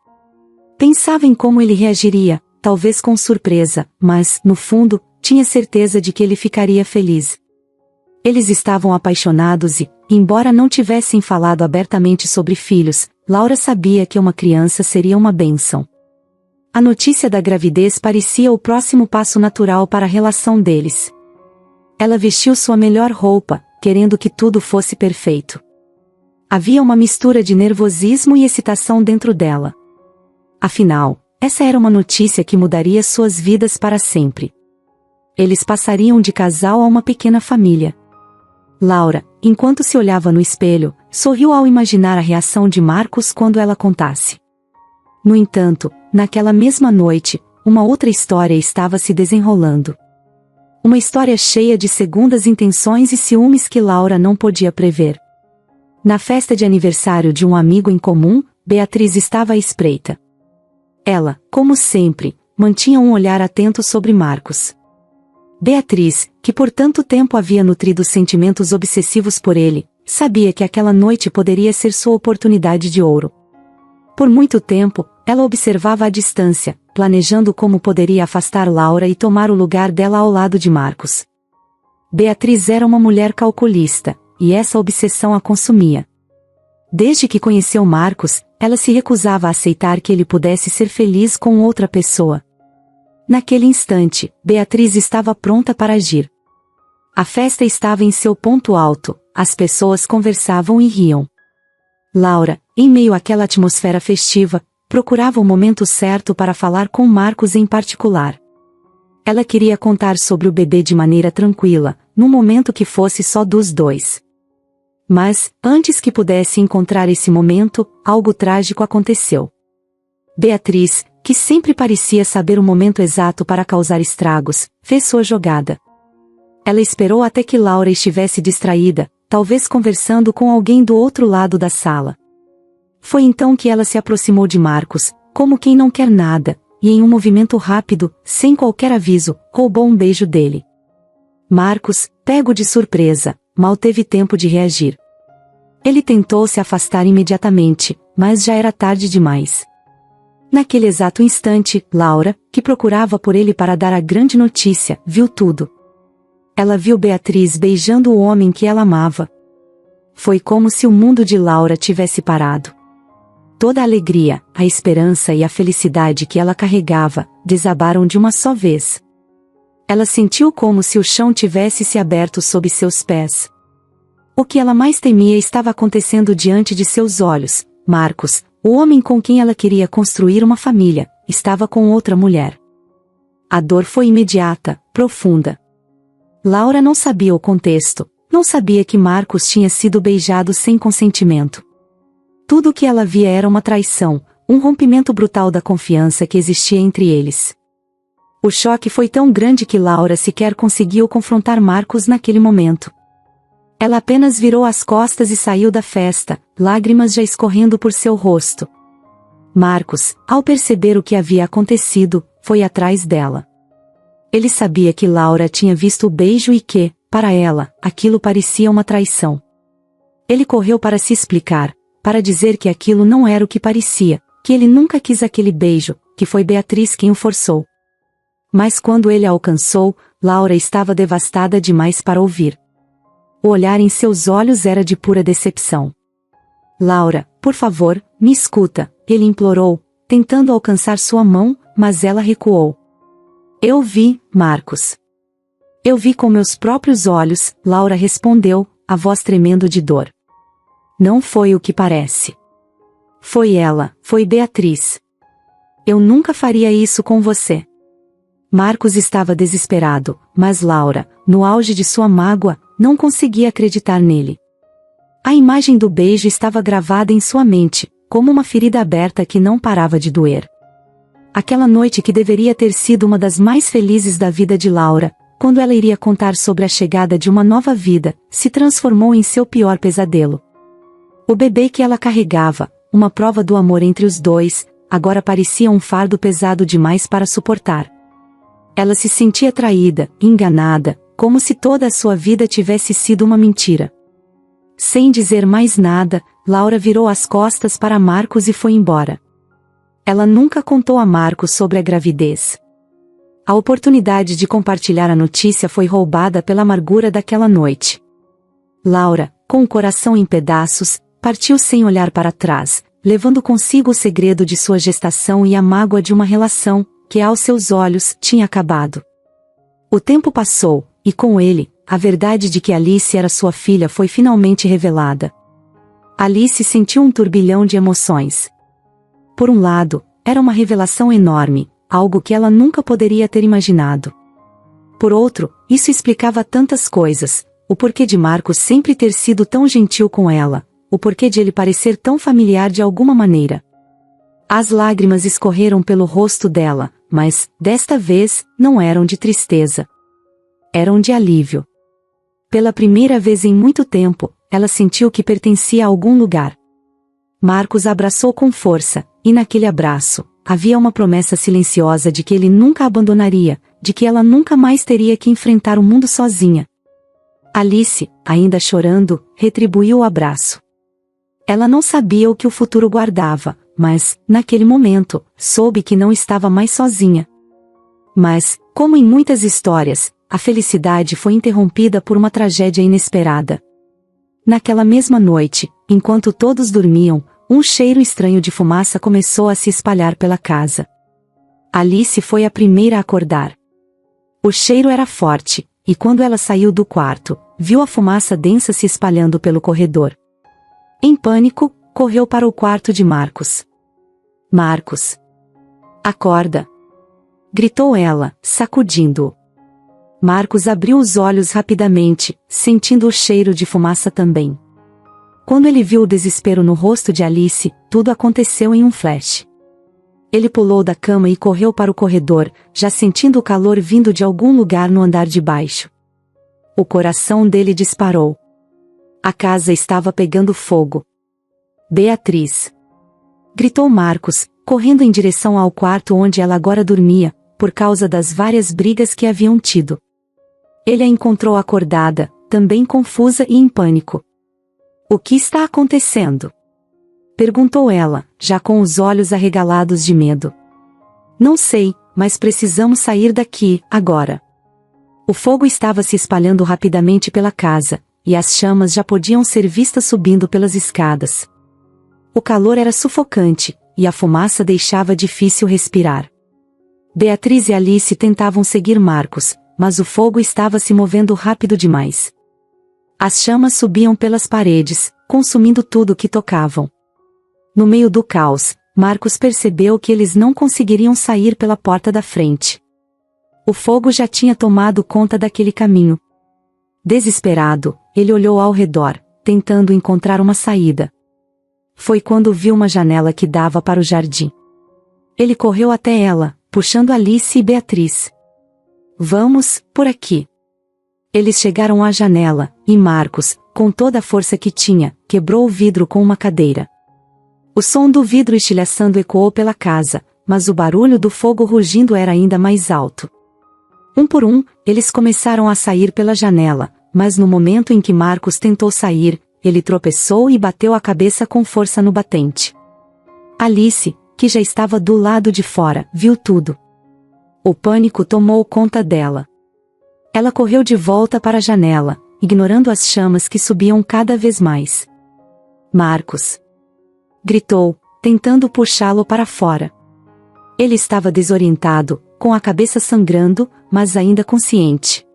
Pensava em como ele reagiria, talvez com surpresa, mas, no fundo, tinha certeza de que ele ficaria feliz. Eles estavam apaixonados e, embora não tivessem falado abertamente sobre filhos, Laura sabia que uma criança seria uma bênção. A notícia da gravidez parecia o próximo passo natural para a relação deles. Ela vestiu sua melhor roupa, querendo que tudo fosse perfeito. Havia uma mistura de nervosismo e excitação dentro dela. Afinal, essa era uma notícia que mudaria suas vidas para sempre. Eles passariam de casal a uma pequena família. Laura, enquanto se olhava no espelho, sorriu ao imaginar a reação de Marcos quando ela contasse. No entanto, naquela mesma noite, uma outra história estava se desenrolando. Uma história cheia de segundas intenções e ciúmes que Laura não podia prever. Na festa de aniversário de um amigo em comum, Beatriz estava à espreita. Ela, como sempre, mantinha um olhar atento sobre Marcos. Beatriz, que por tanto tempo havia nutrido sentimentos obsessivos por ele, sabia que aquela noite poderia ser sua oportunidade de ouro. Por muito tempo, ela observava à distância, planejando como poderia afastar Laura e tomar o lugar dela ao lado de Marcos. Beatriz era uma mulher calculista, e essa obsessão a consumia. Desde que conheceu Marcos, ela se recusava a aceitar que ele pudesse ser feliz com outra pessoa. Naquele instante, Beatriz estava pronta para agir. A festa estava em seu ponto alto, as pessoas conversavam e riam. Laura, em meio àquela atmosfera festiva, procurava o momento certo para falar com Marcos em particular. Ela queria contar sobre o bebê de maneira tranquila, num momento que fosse só dos dois. Mas, antes que pudesse encontrar esse momento, algo trágico aconteceu. Beatriz, que sempre parecia saber o momento exato para causar estragos, fez sua jogada. Ela esperou até que Laura estivesse distraída, talvez conversando com alguém do outro lado da sala. Foi então que ela se aproximou de Marcos, como quem não quer nada, e em um movimento rápido, sem qualquer aviso, roubou um beijo dele. Marcos, pego de surpresa, mal teve tempo de reagir. Ele tentou se afastar imediatamente, mas já era tarde demais. Naquele exato instante, Laura, que procurava por ele para dar a grande notícia, viu tudo. Ela viu Beatriz beijando o homem que ela amava. Foi como se o mundo de Laura tivesse parado. Toda a alegria, a esperança e a felicidade que ela carregava, desabaram de uma só vez. Ela sentiu como se o chão tivesse se aberto sob seus pés. O que ela mais temia estava acontecendo diante de seus olhos. Marcos, o homem com quem ela queria construir uma família, estava com outra mulher. A dor foi imediata, profunda. Laura não sabia o contexto, não sabia que Marcos tinha sido beijado sem consentimento. Tudo o que ela via era uma traição, um rompimento brutal da confiança que existia entre eles. O choque foi tão grande que Laura sequer conseguiu confrontar Marcos naquele momento. Ela apenas virou as costas e saiu da festa, lágrimas já escorrendo por seu rosto. Marcos, ao perceber o que havia acontecido, foi atrás dela. Ele sabia que Laura tinha visto o beijo e que, para ela, aquilo parecia uma traição. Ele correu para se explicar, para dizer que aquilo não era o que parecia, que ele nunca quis aquele beijo, que foi Beatriz quem o forçou. Mas quando ele a alcançou, Laura estava devastada demais para ouvir. O olhar em seus olhos era de pura decepção. Laura, por favor, me escuta, ele implorou, tentando alcançar sua mão, mas ela recuou. Eu vi, Marcos. Eu vi com meus próprios olhos, Laura respondeu, a voz tremendo de dor. Não foi o que parece. Foi ela, foi Beatriz. Eu nunca faria isso com você. Marcos estava desesperado, mas Laura, no auge de sua mágoa, não conseguia acreditar nele. A imagem do beijo estava gravada em sua mente, como uma ferida aberta que não parava de doer. Aquela noite que deveria ter sido uma das mais felizes da vida de Laura, quando ela iria contar sobre a chegada de uma nova vida, se transformou em seu pior pesadelo. O bebê que ela carregava, uma prova do amor entre os dois, agora parecia um fardo pesado demais para suportar. Ela se sentia traída, enganada, como se toda a sua vida tivesse sido uma mentira. Sem dizer mais nada, Laura virou as costas para Marcos e foi embora. Ela nunca contou a Marcos sobre a gravidez. A oportunidade de compartilhar a notícia foi roubada pela amargura daquela noite. Laura, com o coração em pedaços, partiu sem olhar para trás, levando consigo o segredo de sua gestação e a mágoa de uma relação, que aos seus olhos, tinha acabado. O tempo passou, e com ele, a verdade de que Alice era sua filha foi finalmente revelada. Alice sentiu um turbilhão de emoções. Por um lado, era uma revelação enorme, algo que ela nunca poderia ter imaginado. Por outro, isso explicava tantas coisas, o porquê de Marcos sempre ter sido tão gentil com ela, o porquê de ele parecer tão familiar de alguma maneira. As lágrimas escorreram pelo rosto dela, mas, desta vez, não eram de tristeza. Eram de alívio. Pela primeira vez em muito tempo, ela sentiu que pertencia a algum lugar. Marcos a abraçou com força, e naquele abraço, havia uma promessa silenciosa de que ele nunca a abandonaria, de que ela nunca mais teria que enfrentar o mundo sozinha. Alice, ainda chorando, retribuiu o abraço. Ela não sabia o que o futuro guardava, mas, naquele momento, soube que não estava mais sozinha. Mas, como em muitas histórias, a felicidade foi interrompida por uma tragédia inesperada. Naquela mesma noite, enquanto todos dormiam, um cheiro estranho de fumaça começou a se espalhar pela casa. Alice foi a primeira a acordar. O cheiro era forte, e quando ela saiu do quarto, viu a fumaça densa se espalhando pelo corredor. Em pânico, correu para o quarto de Marcos. Marcos! Acorda! Gritou ela, sacudindo-o. Marcos abriu os olhos rapidamente, sentindo o cheiro de fumaça também. Quando ele viu o desespero no rosto de Alice, tudo aconteceu em um flash. Ele pulou da cama e correu para o corredor, já sentindo o calor vindo de algum lugar no andar de baixo. O coração dele disparou. A casa estava pegando fogo. Beatriz! Gritou Marcos, correndo em direção ao quarto onde ela agora dormia, por causa das várias brigas que haviam tido. Ele a encontrou acordada, também confusa e em pânico. O que está acontecendo? Perguntou ela, já com os olhos arregalados de medo. Não sei, mas precisamos sair daqui, agora. O fogo estava se espalhando rapidamente pela casa, e as chamas já podiam ser vistas subindo pelas escadas. O calor era sufocante, e a fumaça deixava difícil respirar. Beatriz e Alice tentavam seguir Marcos, mas o fogo estava se movendo rápido demais. As chamas subiam pelas paredes, consumindo tudo que tocavam. No meio do caos, Marcos percebeu que eles não conseguiriam sair pela porta da frente. O fogo já tinha tomado conta daquele caminho. Desesperado, ele olhou ao redor, tentando encontrar uma saída. Foi quando viu uma janela que dava para o jardim. Ele correu até ela, puxando Alice e Beatriz. Vamos, por aqui. Eles chegaram à janela, e Marcos, com toda a força que tinha, quebrou o vidro com uma cadeira. O som do vidro estilhaçando ecoou pela casa, mas o barulho do fogo rugindo era ainda mais alto. Um por um, eles começaram a sair pela janela, mas no momento em que Marcos tentou sair, ele tropeçou e bateu a cabeça com força no batente. Alice, que já estava do lado de fora, viu tudo. O pânico tomou conta dela. Ela correu de volta para a janela, ignorando as chamas que subiam cada vez mais. Marcos! Gritou, tentando puxá-lo para fora. Ele estava desorientado, com a cabeça sangrando, mas ainda consciente.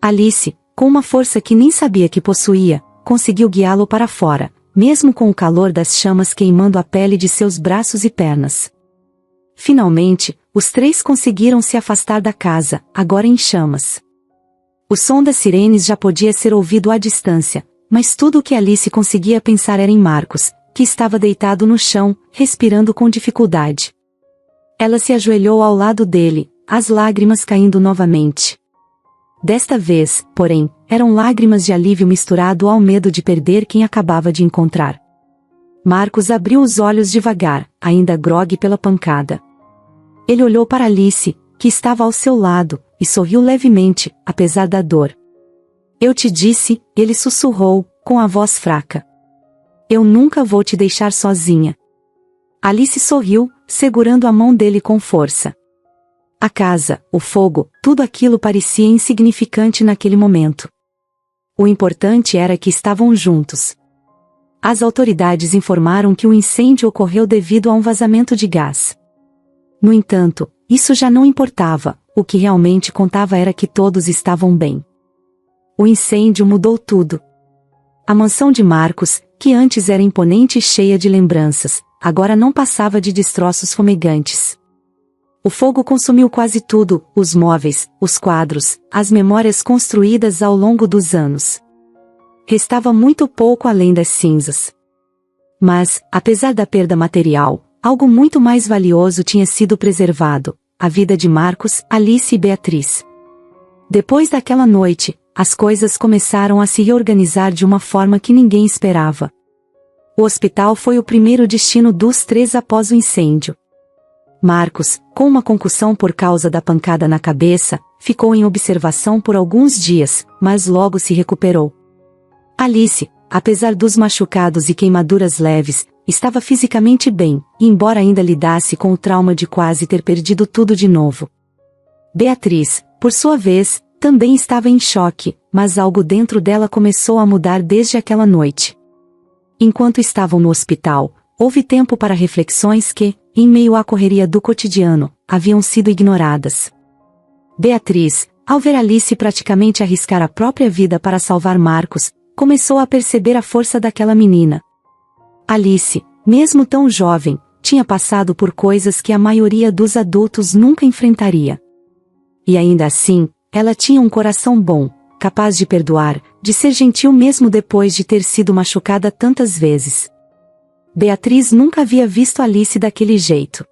Alice, com uma força que nem sabia que possuía, conseguiu guiá-lo para fora, mesmo com o calor das chamas queimando a pele de seus braços e pernas. Finalmente, os três conseguiram se afastar da casa, agora em chamas. O som das sirenes já podia ser ouvido à distância, mas tudo o que Alice conseguia pensar era em Marcos, que estava deitado no chão, respirando com dificuldade. Ela se ajoelhou ao lado dele, as lágrimas caindo novamente. Desta vez, porém, eram lágrimas de alívio misturado ao medo de perder quem acabava de encontrar. Marcos abriu os olhos devagar, ainda grogue pela pancada. Ele olhou para Alice, que estava ao seu lado, e sorriu levemente, apesar da dor. Eu te disse, ele sussurrou, com a voz fraca. Eu nunca vou te deixar sozinha. Alice sorriu, segurando a mão dele com força. A casa, o fogo, tudo aquilo parecia insignificante naquele momento. O importante era que estavam juntos. As autoridades informaram que o incêndio ocorreu devido a um vazamento de gás. No entanto, isso já não importava, o que realmente contava era que todos estavam bem. O incêndio mudou tudo. A mansão de Marcos, que antes era imponente e cheia de lembranças, agora não passava de destroços fumegantes. O fogo consumiu quase tudo, os móveis, os quadros, as memórias construídas ao longo dos anos. Restava muito pouco além das cinzas. Mas, apesar da perda material, algo muito mais valioso tinha sido preservado: a vida de Marcos, Alice e Beatriz. Depois daquela noite, as coisas começaram a se reorganizar de uma forma que ninguém esperava. O hospital foi o primeiro destino dos três após o incêndio. Marcos, com uma concussão por causa da pancada na cabeça, ficou em observação por alguns dias, mas logo se recuperou. Alice, apesar dos machucados e queimaduras leves, estava fisicamente bem, embora ainda lidasse com o trauma de quase ter perdido tudo de novo. Beatriz, por sua vez, também estava em choque, mas algo dentro dela começou a mudar desde aquela noite. Enquanto estavam no hospital, houve tempo para reflexões que, em meio à correria do cotidiano, haviam sido ignoradas. Beatriz, ao ver Alice praticamente arriscar a própria vida para salvar Marcos, começou a perceber a força daquela menina. Alice, mesmo tão jovem, tinha passado por coisas que a maioria dos adultos nunca enfrentaria. E ainda assim, ela tinha um coração bom, capaz de perdoar, de ser gentil mesmo depois de ter sido machucada tantas vezes. Beatriz nunca havia visto Alice daquele jeito.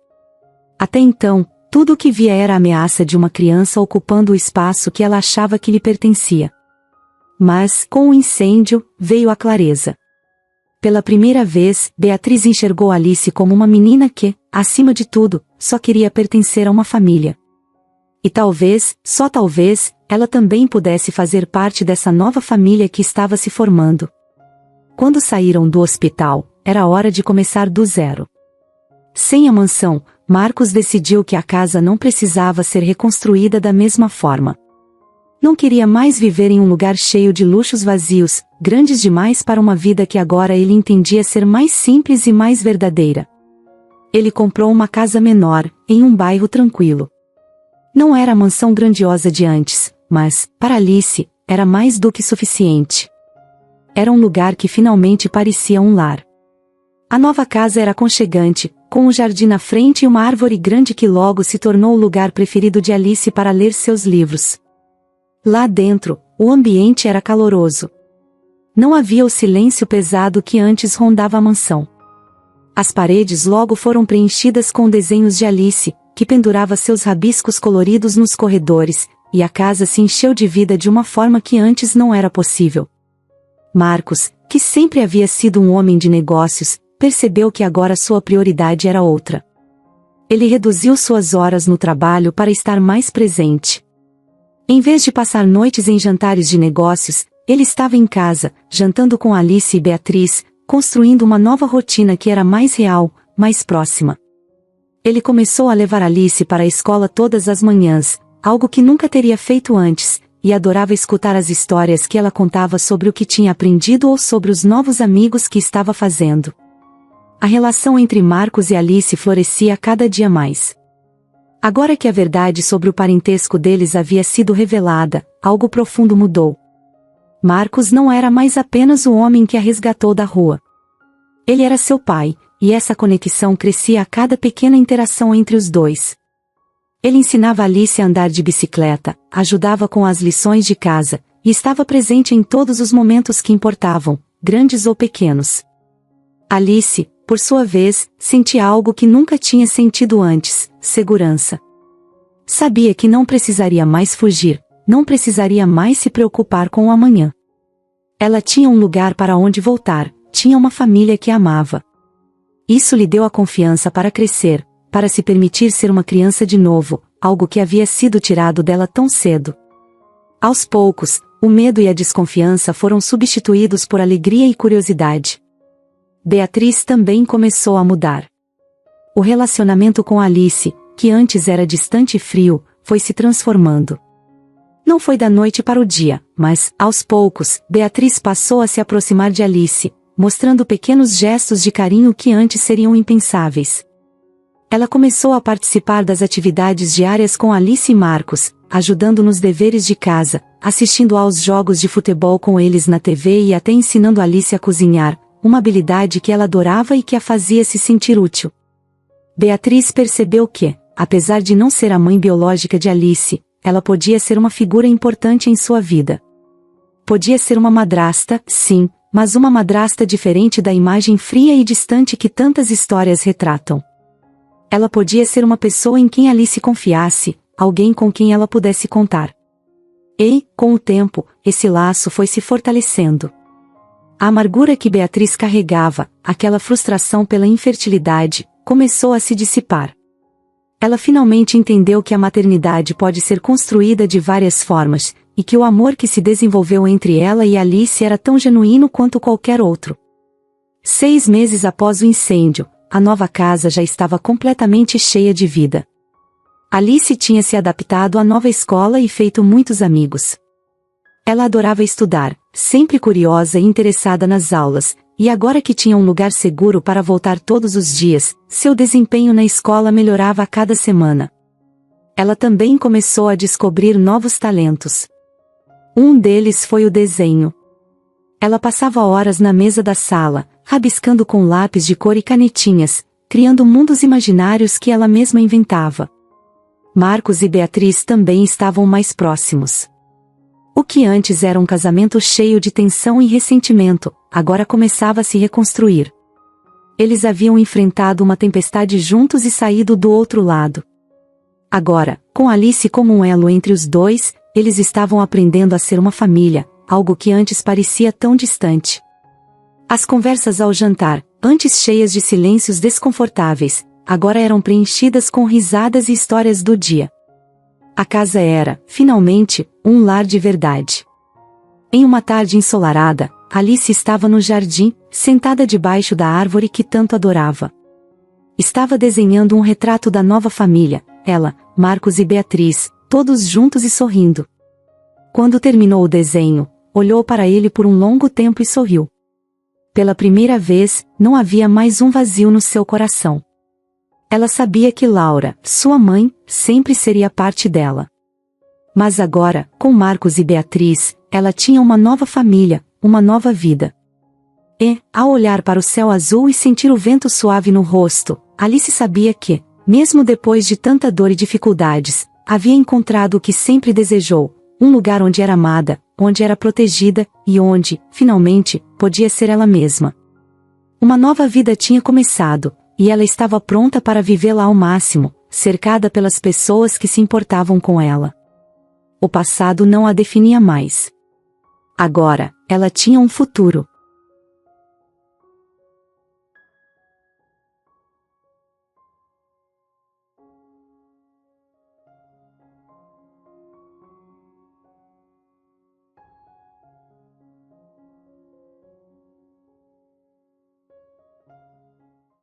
Até então, tudo o que via era a ameaça de uma criança ocupando o espaço que ela achava que lhe pertencia. Mas, com o incêndio, veio a clareza. Pela primeira vez, Beatriz enxergou Alice como uma menina que, acima de tudo, só queria pertencer a uma família. E talvez, só talvez, ela também pudesse fazer parte dessa nova família que estava se formando. Quando saíram do hospital, era hora de começar do zero. Sem a mansão, Marcos decidiu que a casa não precisava ser reconstruída da mesma forma. Não queria mais viver em um lugar cheio de luxos vazios, grandes demais para uma vida que agora ele entendia ser mais simples e mais verdadeira. Ele comprou uma casa menor, em um bairro tranquilo. Não era a mansão grandiosa de antes, mas, para Alice, era mais do que suficiente. Era um lugar que finalmente parecia um lar. A nova casa era aconchegante, com um jardim na frente e uma árvore grande que logo se tornou o lugar preferido de Alice para ler seus livros. Lá dentro, o ambiente era caloroso. Não havia o silêncio pesado que antes rondava a mansão. As paredes logo foram preenchidas com desenhos de Alice, que pendurava seus rabiscos coloridos nos corredores, e a casa se encheu de vida de uma forma que antes não era possível. Marcos, que sempre havia sido um homem de negócios, percebeu que agora sua prioridade era outra. Ele reduziu suas horas no trabalho para estar mais presente. Em vez de passar noites em jantares de negócios, ele estava em casa, jantando com Alice e Beatriz, construindo uma nova rotina que era mais real, mais próxima. Ele começou a levar Alice para a escola todas as manhãs, algo que nunca teria feito antes, e adorava escutar as histórias que ela contava sobre o que tinha aprendido ou sobre os novos amigos que estava fazendo. A relação entre Marcos e Alice florescia cada dia mais. Agora que a verdade sobre o parentesco deles havia sido revelada, algo profundo mudou. Marcos não era mais apenas o homem que a resgatou da rua. Ele era seu pai, e essa conexão crescia a cada pequena interação entre os dois. Ele ensinava Alice a andar de bicicleta, ajudava com as lições de casa, e estava presente em todos os momentos que importavam, grandes ou pequenos. Alice, por sua vez, sentia algo que nunca tinha sentido antes: segurança. Sabia que não precisaria mais fugir, não precisaria mais se preocupar com o amanhã. Ela tinha um lugar para onde voltar, tinha uma família que a amava. Isso lhe deu a confiança para crescer, para se permitir ser uma criança de novo, algo que havia sido tirado dela tão cedo. Aos poucos, o medo e a desconfiança foram substituídos por alegria e curiosidade. Beatriz também começou a mudar. O relacionamento com Alice, que antes era distante e frio, foi se transformando. Não foi da noite para o dia, mas, aos poucos, Beatriz passou a se aproximar de Alice, mostrando pequenos gestos de carinho que antes seriam impensáveis. Ela começou a participar das atividades diárias com Alice e Marcos, ajudando nos deveres de casa, assistindo aos jogos de futebol com eles na TV e até ensinando Alice a cozinhar, uma habilidade que ela adorava e que a fazia se sentir útil. Beatriz percebeu que, apesar de não ser a mãe biológica de Alice, ela podia ser uma figura importante em sua vida. Podia ser uma madrasta, sim, mas uma madrasta diferente da imagem fria e distante que tantas histórias retratam. Ela podia ser uma pessoa em quem Alice confiasse, alguém com quem ela pudesse contar. E, com o tempo, esse laço foi se fortalecendo. A amargura que Beatriz carregava, aquela frustração pela infertilidade, começou a se dissipar. Ela finalmente entendeu que a maternidade pode ser construída de várias formas, e que o amor que se desenvolveu entre ela e Alice era tão genuíno quanto qualquer outro. 6 meses após o incêndio, a nova casa já estava completamente cheia de vida. Alice tinha se adaptado à nova escola e feito muitos amigos. Ela adorava estudar, sempre curiosa e interessada nas aulas, e agora que tinha um lugar seguro para voltar todos os dias, seu desempenho na escola melhorava a cada semana. Ela também começou a descobrir novos talentos. Um deles foi o desenho. Ela passava horas na mesa da sala, rabiscando com lápis de cor e canetinhas, criando mundos imaginários que ela mesma inventava. Marcos e Beatriz também estavam mais próximos. O que antes era um casamento cheio de tensão e ressentimento, agora começava a se reconstruir. Eles haviam enfrentado uma tempestade juntos e saído do outro lado. Agora, com Alice como um elo entre os dois, eles estavam aprendendo a ser uma família, algo que antes parecia tão distante. As conversas ao jantar, antes cheias de silêncios desconfortáveis, agora eram preenchidas com risadas e histórias do dia. A casa era, finalmente, um lar de verdade. Em uma tarde ensolarada, Alice estava no jardim, sentada debaixo da árvore que tanto adorava. Estava desenhando um retrato da nova família, ela, Marcos e Beatriz, todos juntos e sorrindo. Quando terminou o desenho, olhou para ele por um longo tempo e sorriu. Pela primeira vez, não havia mais um vazio no seu coração. Ela sabia que Laura, sua mãe, sempre seria parte dela. Mas agora, com Marcos e Beatriz, ela tinha uma nova família, uma nova vida. E, ao olhar para o céu azul e sentir o vento suave no rosto, Alice sabia que, mesmo depois de tanta dor e dificuldades, havia encontrado o que sempre desejou, um lugar onde era amada, onde era protegida, e onde, finalmente, podia ser ela mesma. Uma nova vida tinha começado, e ela estava pronta para vivê-la ao máximo, cercada pelas pessoas que se importavam com ela. o passado não a definia mais. Agora, ela tinha um futuro.